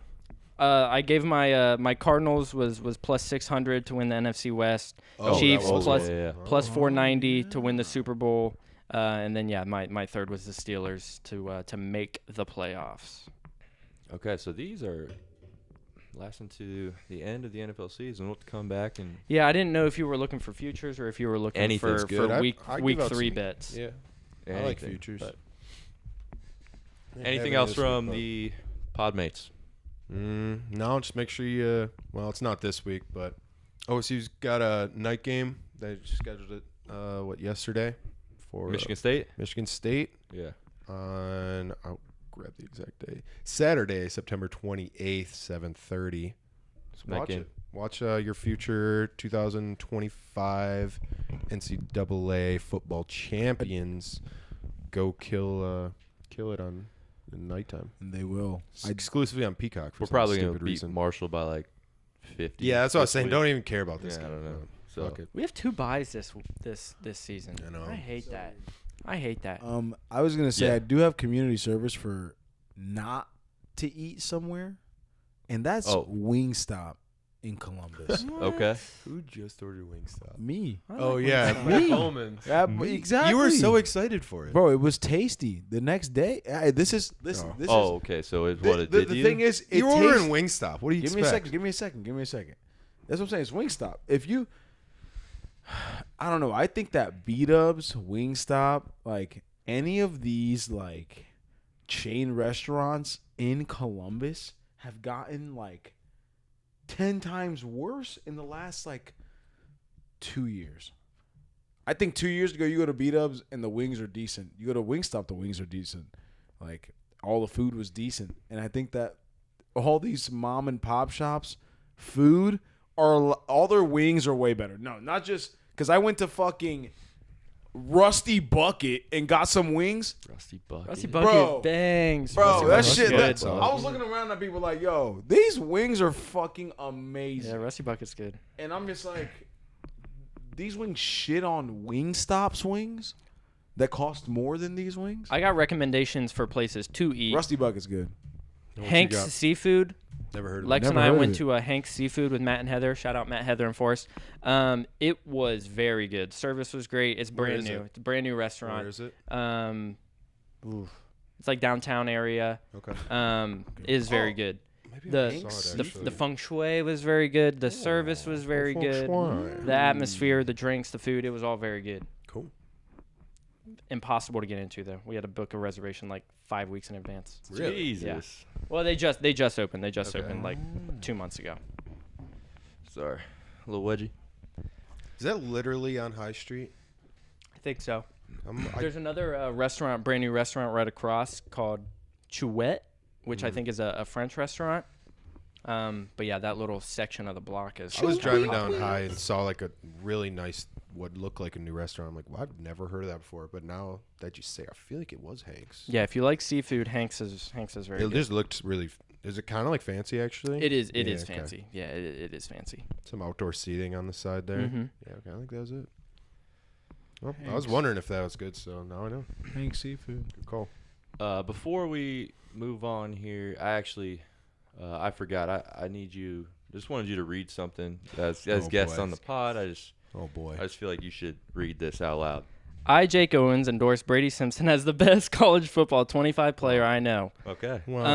I gave my Cardinals was plus 600 to win the NFC West. Oh, Chiefs that was plus yeah. plus 490 to win the Super Bowl. And then my third was the Steelers to make the playoffs. Okay, so these are lasting to the end of the NFL season. We'll have to come back and Yeah, I didn't know if you were looking for futures or if you were looking Anything's for good. week I week give out 3 some- bets. Yeah. I like anything, futures. but- Yeah, Anything having else this week, from but- the Podmates? No, just make sure you. Well, it's not this week, but OSU's got a night game. They just scheduled it. Yesterday for Michigan State? Michigan State Yeah. on. I'll grab the exact day. Saturday, September 28th, 7:30. So Night watch game. it. Watch your future 2025 NCAA football champions go kill it on nighttime. And they will. Exclusively on Peacock. For We're some probably going to stupid beat reason. Marshall by 50. Yeah, that's what I was this saying. week. Don't even care about this Yeah, I game. don't know. No. So- Fuck it. We have 2 buys this season. I know. I hate that. I hate that. I was gonna say Yeah. I do have community service for not to eat somewhere, and that's Oh. Wingstop in Columbus. Okay. Who just ordered Wingstop? Me. I like Oh yeah, Wingstop. Matt Me. Bowman. Exactly. You were so excited for it. Bro, it was tasty. The next day, this is Oh, okay. So it's what it the did to you? thing is, it You were ordering tastes- Wingstop. What do you Give expect? me a second. That's what I'm saying. It's Wingstop. If you, I don't know. I think that B-Dubs, Wingstop, any of these chain restaurants in Columbus have gotten 10 times worse in the last 2 years. I think 2 years ago you go to B-Dubs and the wings are decent. You go to Wingstop, the wings are decent. All the food was decent, and I think that all these mom and pop shops, food are all their wings are way better. No, not just because I went to fucking Rusty Bucket and got some wings. Rusty Bucket. Rusty Bucket Bro. bangs. Bro, Rusty that Bucket's shit. good. That, I was looking around at people like, yo, these wings are fucking amazing. Yeah, Rusty Bucket's good. And I'm just like, these wings shit on Wingstop's wings that cost more than these wings. I got recommendations for places to eat. Rusty Bucket's good. What you Hank's got? Seafood. Never heard of Lex it. and Never I heard of went it. to Hank's Seafood with Matt and Heather. Shout out Matt, Heather, and Forrest. It was very good. Service was great. It's Where brand is new. it? It's a brand new restaurant. Where is it? It's like downtown area. Okay. It is very Oh, good. Maybe The I saw it, the, actually. the feng shui was very good. The service was very feng good. shui. The atmosphere, the drinks, the food, it was all very good. Cool. Impossible to get into though. We had to book a reservation 5 weeks in advance. Really? Jesus. Well, they just opened. They just Okay. opened 2 months ago. Sorry. A little wedgie. Is that literally on High Street? I think so. I There's another restaurant, brand new restaurant right across called Chouette, which I think is a French restaurant. But yeah, that little section of the block is. was driving down High and saw a really nice, what looked like a new restaurant. I'm like, well, I've never heard of that before. But now that you say, I feel like it was Hank's. Yeah, if you like seafood, Hank's is very It good. just looked really. Is it kind of fancy actually? It is. It Yeah, is okay. fancy. Yeah, it is fancy. Some outdoor seating on the side there. Mhm. Yeah, okay, I think that was it. Well, I was wondering if that was good, so now I know. Hank Seafood. Good call. Before we move on here, I actually, I forgot. I need you. Just wanted you to read something as Oh, guests boy. on the pod. I Oh boy. just feel like you should read this out loud. I, Jake Owens, endorse Brady Simpson as the best college football 25 player I know. Okay. Well,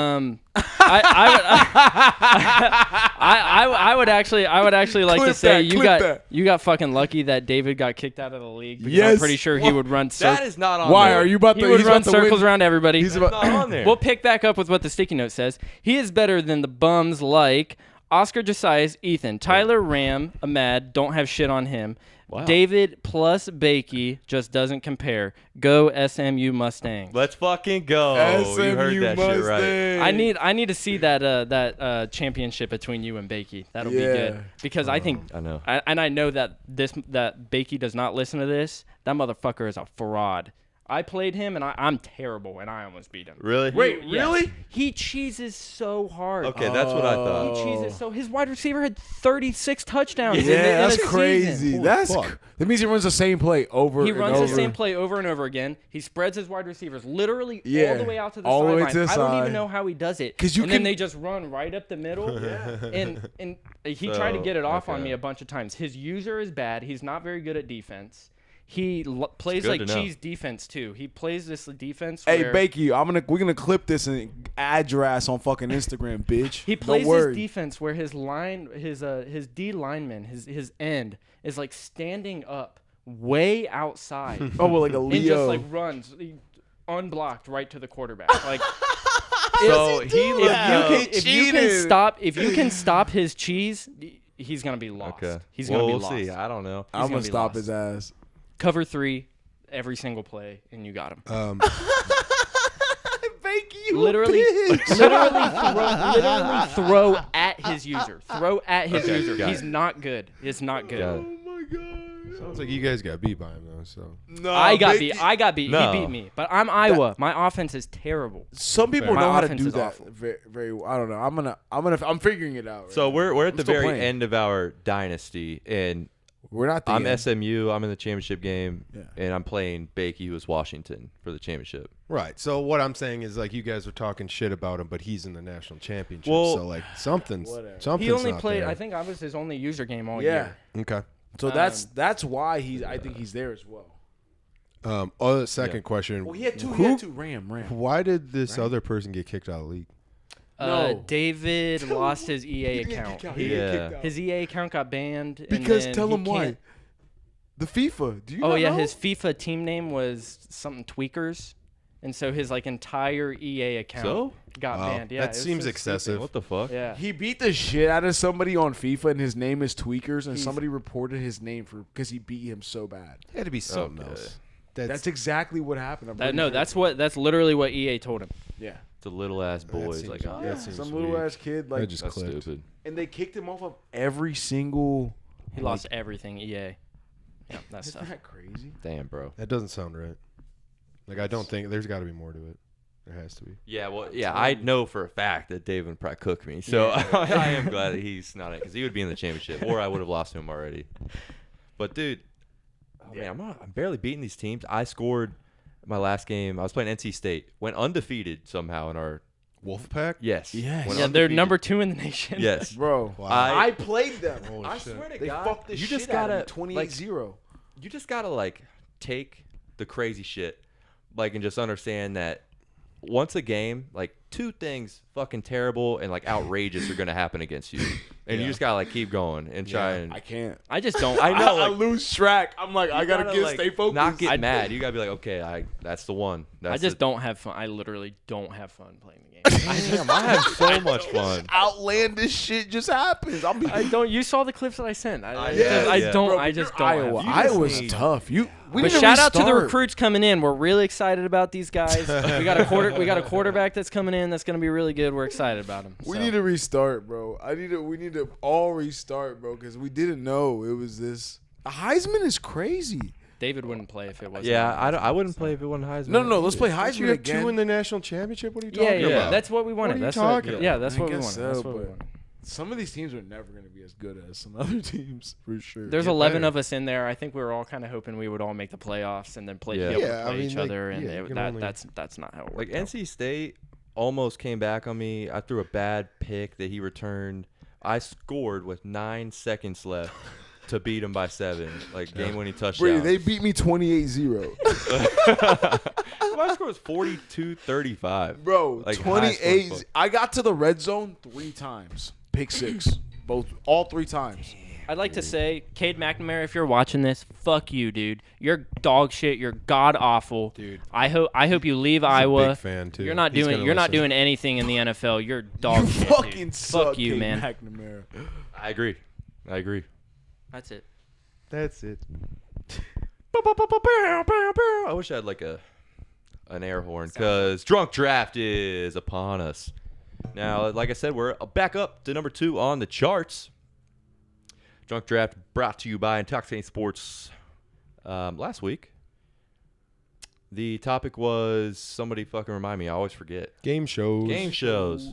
I would actually like Clip to say that. you got fucking lucky that David got kicked out of the league because Yes. I'm pretty sure he would run That circles. is not on Why there. are you about to? He would he's run about to circles win. around everybody. He's That's about. not on there. We'll pick back up with what the sticky note says. He is better than the bums like Oscar Josias, Ethan, Tyler, Ram, Ahmad. Don't have shit on him. Wow. David plus Bakey just doesn't compare. Go SMU Mustangs. Let's fucking go. You heard that shit right. I need to see that championship between you and Bakey. That'll be Yeah. good because I think I know. I know that Bakey does not listen to this. That motherfucker is a fraud. I played him and I'm terrible and I almost beat him. Really? Wait, Yes. really? He cheeses so hard. Okay, that's what I He thought. cheeses so. His wide receiver had 36 touchdowns. Yeah, in that's a crazy. season. That means he runs the same play over. He and runs over. the same play over and over again. He spreads his wide receivers literally Yeah, all the way out to the all the way sideline. to the I don't side. even know how he does it. 'Cause you and can- then they just run right up the middle. And he tried to So, get it off on okay. me a bunch of times. His user is bad. He's not very good at defense. He plays good like to know. cheese defense too. He plays this defense. Hey, where Bakey, we're gonna clip this and add your ass on fucking Instagram, bitch. He plays Don't this worry. defense where his D lineman, his end is like standing up way outside. Oh, well, like a And Leo. just like runs unblocked right to the quarterback. Like So he looked if you can stop his cheese, he's gonna be lost. Okay. He's gonna be we'll lost. see. I don't know. I'm gonna gonna be stop lost. his ass. Cover 3 every single play, and you got him. Bakey, literally throw at his user. Throw at his Okay, user. got He's it. not good. It's not good. Got it. my god. sounds like you guys got beat by him though. So No, I got Bakey- beat. I got beat. No. He beat me. But I'm Iowa. My offense is terrible. Some people My know how to offense do is that awful. very, very well. I don't know. I'm figuring it out. Right So now. we're at I'm the still very playing. end of our dynasty, and We're not the I'm end. SMU. I'm in the championship game, Yeah. and I'm playing Bakey, who is Washington, for the championship. right. So what I'm saying is like you guys were talking shit about him, but he's in the national championship. Well- so like something's Whatever. He only not played. there. I think I was his only user game all Yeah. year. Okay. So that's why I think he's there as well. Other second question. Well, he had two. Ram. Why did this other person get kicked out of the league? No. David lost his EA account. Yeah. His EA account got banned. and Because then tell he him why. can't- The FIFA. Do you Oh not yeah, know? his FIFA team name was something Tweakers, and so his like entire EA account So? got Wow, banned. Yeah, that it was seems so excessive. What the fuck? stupid. Yeah. He beat the shit out of somebody on FIFA, and his name is Tweakers, and somebody reported his name because he beat him so bad. It had to be something Okay. else. That's exactly what happened. I'm pretty No, sure. that's literally what EA told him. Yeah. It's a little ass boys. seems Like, weird. oh, That yeah. seems Some weird. little ass kid, That like, just That's clipped. stupid. and they kicked him off of every single. He lost everything. EA. Yeah, that's Isn't tough. that crazy? Damn, bro. That doesn't sound right. Like I don't think there's got to be more to it. There has to be. Yeah, well, yeah, I know for a fact that David would probably cook me. So I am glad that he's not in, because he would be in the championship, or I would have lost to him already. But, dude, man, I'm barely beating these teams. I scored my last game. I was playing NC State. Went undefeated somehow in our Wolfpack? yes. Yes. Went Yeah, they're undefeated. number 2 in the nation. Yes. Bro, Wow. I played them. Holy I shit. swear to They God, fucked the you shit just out of gotta them, 28-0. You just gotta like take the crazy shit, like, and just understand that once a game, like, 2 things fucking terrible and like outrageous are gonna happen against you, and you just gotta like keep going and try and. I can't. I just don't. I know, I like, lose track. I'm like, I gotta get like, stay focused. not get mad. You gotta be like, okay, that's the one. That's I just it. don't have fun. I literally don't have fun playing the game. Damn, I have so much fun. Outlandish shit just happens. I don't. You saw the clips that I sent. I Yeah. don't. Bro, I just you're don't. Iowa. Have fun. Iowa's tough. We But need to shout out to the restart. recruits coming in. We're really excited about these guys. We got a quarterback that's coming in that's going to be really good. We're excited about him. We So. need to restart, bro. We need to all restart, bro, because we didn't know it was this. Heisman is crazy. David wouldn't play if it wasn't. Yeah, him. I wouldn't play if it wasn't Heisman. No. Let's play Don't you Heisman have again. 2 in the national championship? What are you Yeah, talking yeah, about? that's what we wanted. are you That's talking what, about? yeah, that's I what we guess wanted. so, That's what we but- wanted. Some of these teams are never going to be as good as some other teams, for sure. There's Get 11 better. of us in there. I think we were all kind of hoping we would all make the playoffs and then play, Yeah. be able Yeah, to I play mean, each like, other, and yeah, you it- can only- that's not how it Like worked. out. NC State almost came back on me. I threw a bad pick that he returned. I scored with 9 seconds left, to beat them by 7, like game-winning touchdown. Brady, they beat me 28-0. My score was 42-35. Bro, Like, high scoring 28. football. I got to the red zone 3 times. Pick 6. All 3 times. I'd like to say, Cade McNamara, if you're watching this, fuck you, dude. You're dog shit. You're god awful, Dude. I hope you leave Iowa. Big fan too. You're not He's doing gonna listen. anything in the NFL. You're dog You shit, fucking dude. suck, Fuck you, Cade man. McNamara. I agree. That's it. That's it. I wish I had like an air horn because drunk draft is upon us. Now, like I said, we're back up to number 2 on the charts. Drunk draft brought to you by Intoxicating Sports. Last week, the topic was, somebody fucking remind me, I always forget. Game shows.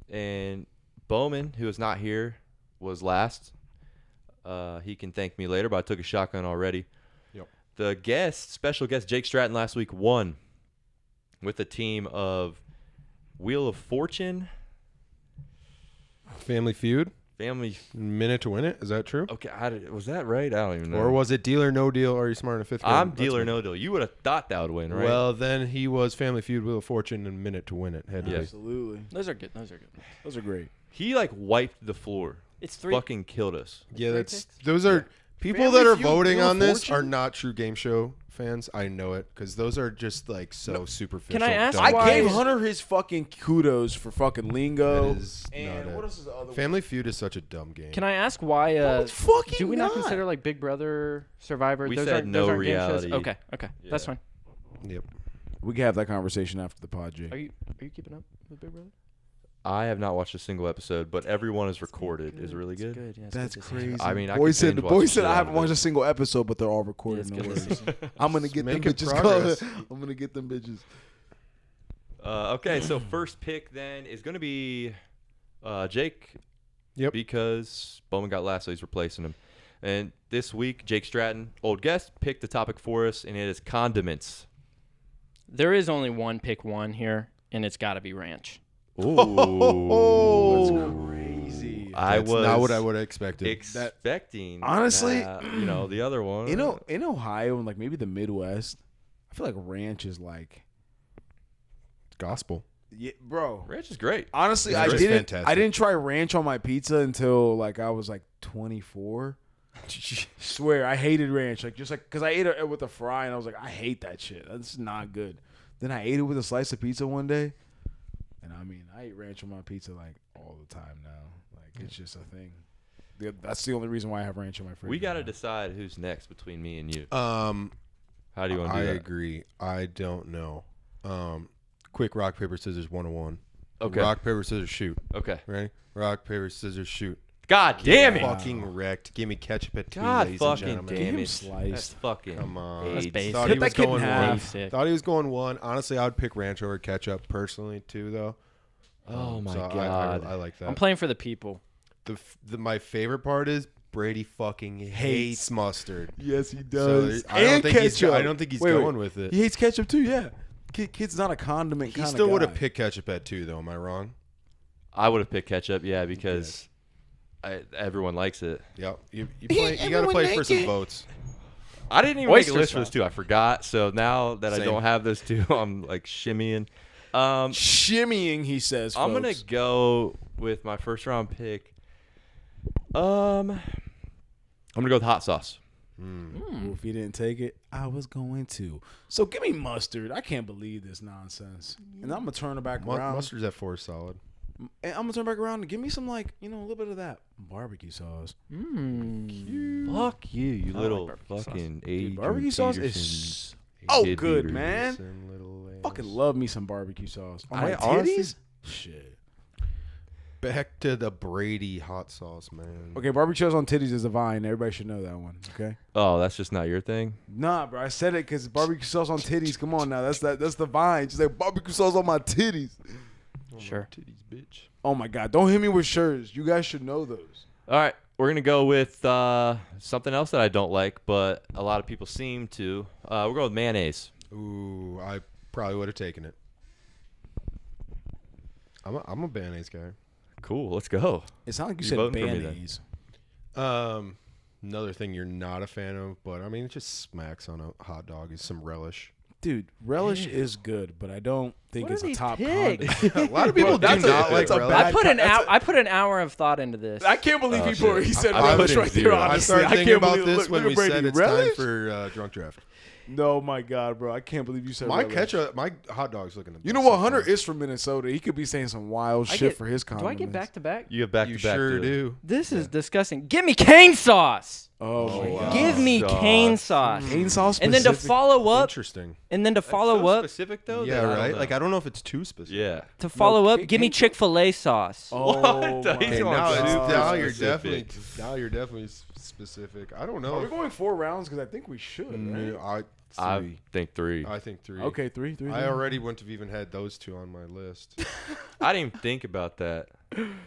And Bowman, who is not here, was last. He can thank me later, but I took a shotgun already. Yep. The special guest, Jake Stratton, last week won with a team of Wheel of Fortune. Family Feud. Minute to win it. Is that true? Okay, was that right? I don't even know. Or was it Deal or No Deal? Are you smart in a 5th grade? I'm That's Deal or what- No Deal. You would have thought that would win, right? Well, then he was Family Feud, Wheel of Fortune, and Minute to Win It. Had to Yeah. be. Absolutely. Those are good. Those are great. he like wiped the floor. It's 3. Fucking killed us. Yeah, Three that's picks? those are people Family that are Feud, voting Wheel of on this Fortune? are not true game show fans. I know it because those are just like so superficial. Can I ask dumb. I why gave is- Hunter his fucking kudos for fucking lingo. That is And not what it. else is the other one? Family Feud is such a dumb game. Can I ask why? it's fucking do we not not. consider like Big Brother, Survivor? We those said aren't, no those aren't game shows? reality. Okay, that's Yeah. fine. Yep. We can have that conversation after the pod, Jake. Are you keeping up with Big Brother? I have not watched a single episode, but everyone is recorded. Is it really It's good? good. Yeah, it's That's good to see. crazy. I mean, I boy could said binge I watch the haven't shit watched a single episode, but they're all Yeah, recorded. it's No good to worries. see. I'm gonna get them Making bitches progress. going. I'm gonna get them bitches. Okay, so first pick then is going to be Jake. Yep. Because Bowman got last, so he's replacing him. And this week, Jake Stratton, old guest, picked the topic for us, and it is condiments. There is only one pick one here, and it's got to be ranch. Ooh, That's crazy. I That's was not what I would have expected. expecting. Honestly, the other one. in Ohio and like maybe the Midwest, I feel like ranch is like, Gospel. yeah, bro. ranch is great. Honestly, Ranch I is didn't. fantastic. I didn't try ranch on my pizza until like I was like 24. Swear, I hated ranch. Like just like because I ate it with a fry and I was like, I hate that shit. That's not good. Then I ate it with a slice of pizza one day, and I mean, I eat ranch on my pizza like all the time now. Like it's just a thing. That's the only reason why I have ranch on my fridge. We got to now. decide who's next between me and you. How How do you want to I do that? agree. I don't know. Quick rock paper scissors 101. Okay. Rock paper scissors shoot. Okay. Ready? Rock paper scissors shoot. God damn it. Fucking wrecked. Give me ketchup at 2, God ladies fucking and gentlemen. damn Get him it. sliced. That's fucking. Come on. That's AIDS. basic. Thought Cut he was that kid in going half. one. Basic. Thought he was going one. Honestly, I would pick ranch over ketchup personally too, though. Oh my So God. I like that. I'm playing for the people. My favorite part is Brady fucking hates mustard. Yes, he So does. I don't And think he's. ketchup. I don't think he's Wait, going with it. He hates ketchup too. Yeah, kid's not a condiment. He kind still of would guy. have picked ketchup at 2, though. Am I wrong? I would have picked ketchup, yeah, because everyone likes it. Yep. You got to play for some votes. I didn't even Oyster make a list for sauce. those two. I forgot. So now that I Same. don't have those two, I'm like shimmying. Shimmying, he says. I'm gonna folks. go with my first round pick. I'm gonna go with hot sauce. Ooh, if you didn't take it, I was going to. So give me mustard. I can't believe this nonsense. And I'm gonna turn it back around. Mustard's at 4 solid. And I'm gonna turn back around and give me some like a little bit of that barbecue sauce. Fuck you, you I little like barbecue sauce. fucking Dude, Adrian barbecue sauce Peterson. is Kid good, beater. man. Some little Fucking lamb. love me some barbecue sauce. On I my honestly- titties? Shit. Back to the Brady hot sauce, man. Okay, barbecue sauce on titties is a vine. Everybody should know that one. Okay. Oh, that's just not your thing. Nah, bro. I said it because barbecue sauce on titties. Come on now. That's the vine. Just like barbecue sauce on my titties. Sure. Titties, bitch. Oh my God. Don't hit me with shirts. You guys should know those. All right, we're gonna go with something else that I don't like, but a lot of people seem to. We're going with mayonnaise. Ooh, I probably would have taken it. I'm a mayonnaise guy. Cool, let's go. It sounded like you You said voting for me then? mayonnaise. Another thing you're not a fan of, but I mean, it just smacks on a hot dog is some relish. Dude, relish is good, but I don't think What it's are a these top pigs? condiment. A lot of people do that's not like a relish. bad I put an hour of thought into this. I can't believe he shit. said I relish put in right there, zero. honestly. I started thinking can't about believe, this look when at we Brady. said it's relish? time for drunk draft. No, my God, bro. I can't believe you said My relish. my hot dog's looking. You know what? Hunter is from Minnesota. He could be saying some wild shit for his Do I condiments. get back to back? You have back You to back. sure to it. do. This is disgusting. Give me cane sauce. Oh, my God. Give me sauce. cane sauce. Cane sauce And then to specific? follow up, Interesting. Specific though. Yeah, that I right. don't Like know. I don't know if it's too specific. Yeah. to follow up, cane- give me cane sauce? Chick-fil-A sauce. Oh, What? my He's Okay, going God. now you're specific. definitely specific. I don't know. Are we going 4 rounds? Because I think we should, right? I think 3. I think 3. Okay, three. I already wouldn't have even had those 2 on my list. I didn't even think about that.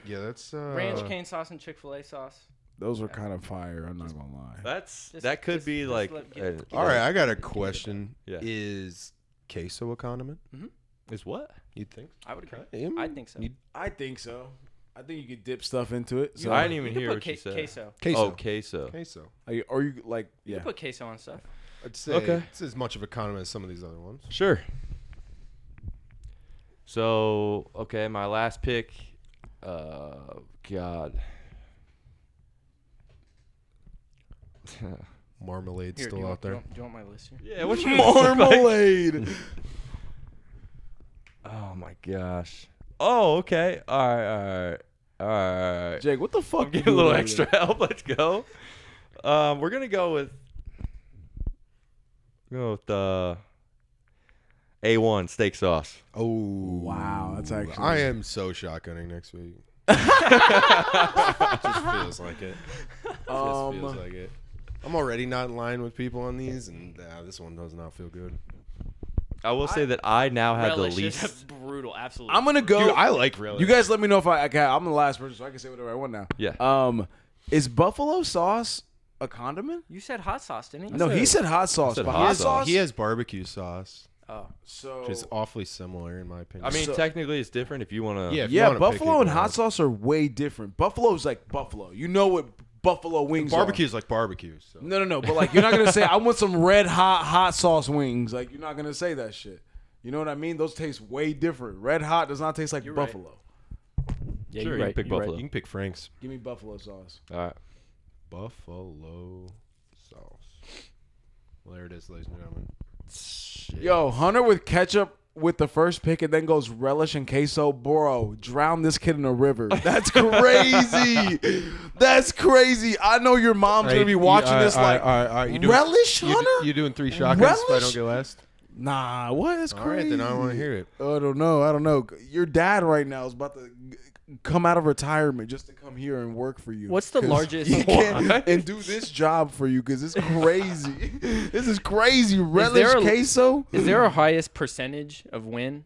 Yeah, that's Ranch cane sauce and Chick-fil-A sauce. Those were kind of fire. I'm not going to lie. That could be just like. All right, I got a question. Yeah. Is queso a condiment? Is what? You'd think? I would agree. Yeah, I think so. I think so. I think you could dip stuff into it. So I didn't even You hear can what put you said. queso. Queso. Oh, queso. Queso. or you like, You yeah. can put queso on stuff. I'd say Okay. it's as much of a condiment as some of these other ones. Sure. So, okay, my last pick. God. Marmalade's Here, do still you out want, there. Do you want my list here? Yeah, what's Marmalade. Oh my gosh. Oh, okay. All right. Jake, what the fuck? I'm getting a little extra help. Let's go. We're gonna go with A1 steak sauce. Oh Wow, that's actually. I am so shotgunning next week. Just feels like it. Just feels like it. I'm already not in line with people on these, and this one does not feel good. I will say that I now have Relish the is least. brutal. Absolutely. I'm gonna go. Dude, I like relish. You guys let me know if I can. I'm the last person, so I can say whatever I want now. Yeah. Is buffalo sauce a condiment? You said hot sauce, didn't you? No, he said hot sauce. said but hot hot sauce. sauce. He has barbecue sauce, Oh. So which is awfully similar in my opinion. I mean, So- technically, it's different if you want to. Yeah. If you yeah, wanna pick buffalo it, and go hot ahead. sauce are way different. Buffalo's like buffalo. You know what buffalo wings are. Barbecue is like barbecue. So. No. But like, you're not gonna say I want some red hot sauce wings. Like, you're not gonna say that shit. You know what I mean? Those taste way different. Red hot does not taste like You're right. buffalo. Yeah, Sure, you're you right. can pick you're buffalo. You can pick Frank's Give me buffalo sauce. All right. buffalo sauce. Well, there it is, ladies and gentlemen. Yo, Hunter with ketchup with the first pick and then goes relish and queso. Bro, drown this kid in a river. That's crazy. That's crazy. I know your mom's going to be watching this like, relish, Hunter? You doing 3 shotguns if I Relish? don't get last? Nah, what? That's All crazy. right, then I want to hear it. I don't know. Your dad right now is about to come out of retirement just to come here and work for you. What's the 'Cause largest- he can't- What? and do this job for you because it's crazy. This is crazy. Relish there a- queso. Is there a highest percentage of win?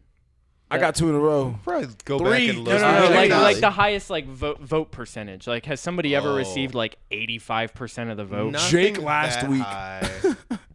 I got 2 in a row. Probably go 3. back and No, listen. No, Check like it out. like the highest like vote percentage. Like, has somebody ever Oh. received like 85% of the vote? Nothing Jake last that week. high.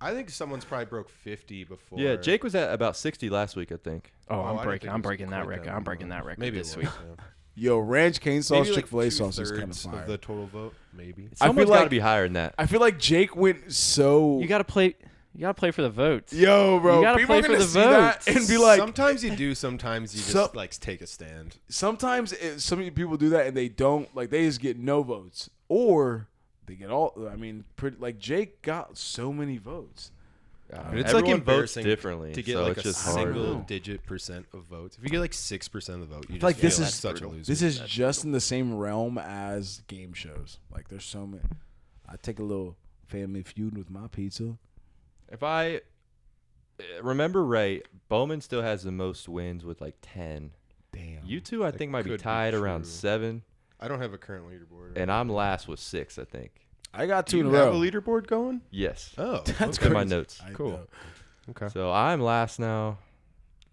I think someone's probably broke 50 before. Yeah, Jake was at about 60 last week, I think. Oh, I I'm didn't breaking. think I'm it was breaking that quite record. that I'm breaking much. that record Maybe this it week. was, yeah. Yo, ranch cane sauce, Maybe Chick-fil-A sauce is kind of 2/3 fire. of the total vote, maybe. Someone's like- got to be higher than that. I feel like Jake went so. You gotta play. You gotta play for the votes. Yo, bro. You gotta People play are for gonna the see that votes. and be like, sometimes you do, sometimes you just So- like take a stand. sometimes some people do that and they don't, like, they just get no votes, or they get all. I mean, pretty, like Jake got so many votes. But it's like Everyone votes embarrassing differently, to get so like it's a just hard. single-digit % of votes. If you get like 6% of the vote, you just like feel this like is such a loser. This is just in the same realm as game shows. Like, there's so many. I take a little Family Feud with my pizza. If I remember right, Bowman still has the most wins with like 10. Damn. You two, I That think, might be could be tied around true. 7, I don't have a current leaderboard. and I'm last with 6, I think. I got do 2 you in a have a row. leaderboard going? Yes. Oh, That's Look at my crazy. notes. I Cool. know. Okay. So I'm last now.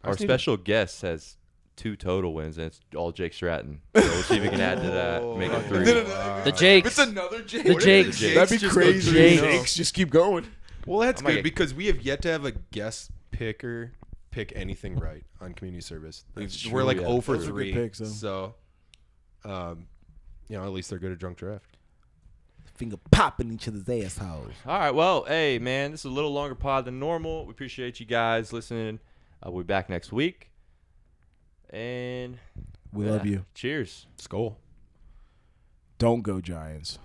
I Our just need to- special guest has 2 total wins, and it's all Jake Stratton. So we'll see if we can add to that, make it 3. The If Jakes. it's another Jake. The Jakes. That'd be Just go crazy. Jakes. Jakes just keep going. Well, that's I might good get- because we have yet to have a guest picker pick anything right on community service. That's We're true, like yeah. 0 for Those are good 3. picks, though. So, you know, at least they're good at drunk draft. Finger popping each other's assholes. All right. Well, hey, man, this is a little longer pod than normal. We appreciate you guys listening. We'll be back next week. And we love you. Cheers. Skol. Don't go Giants.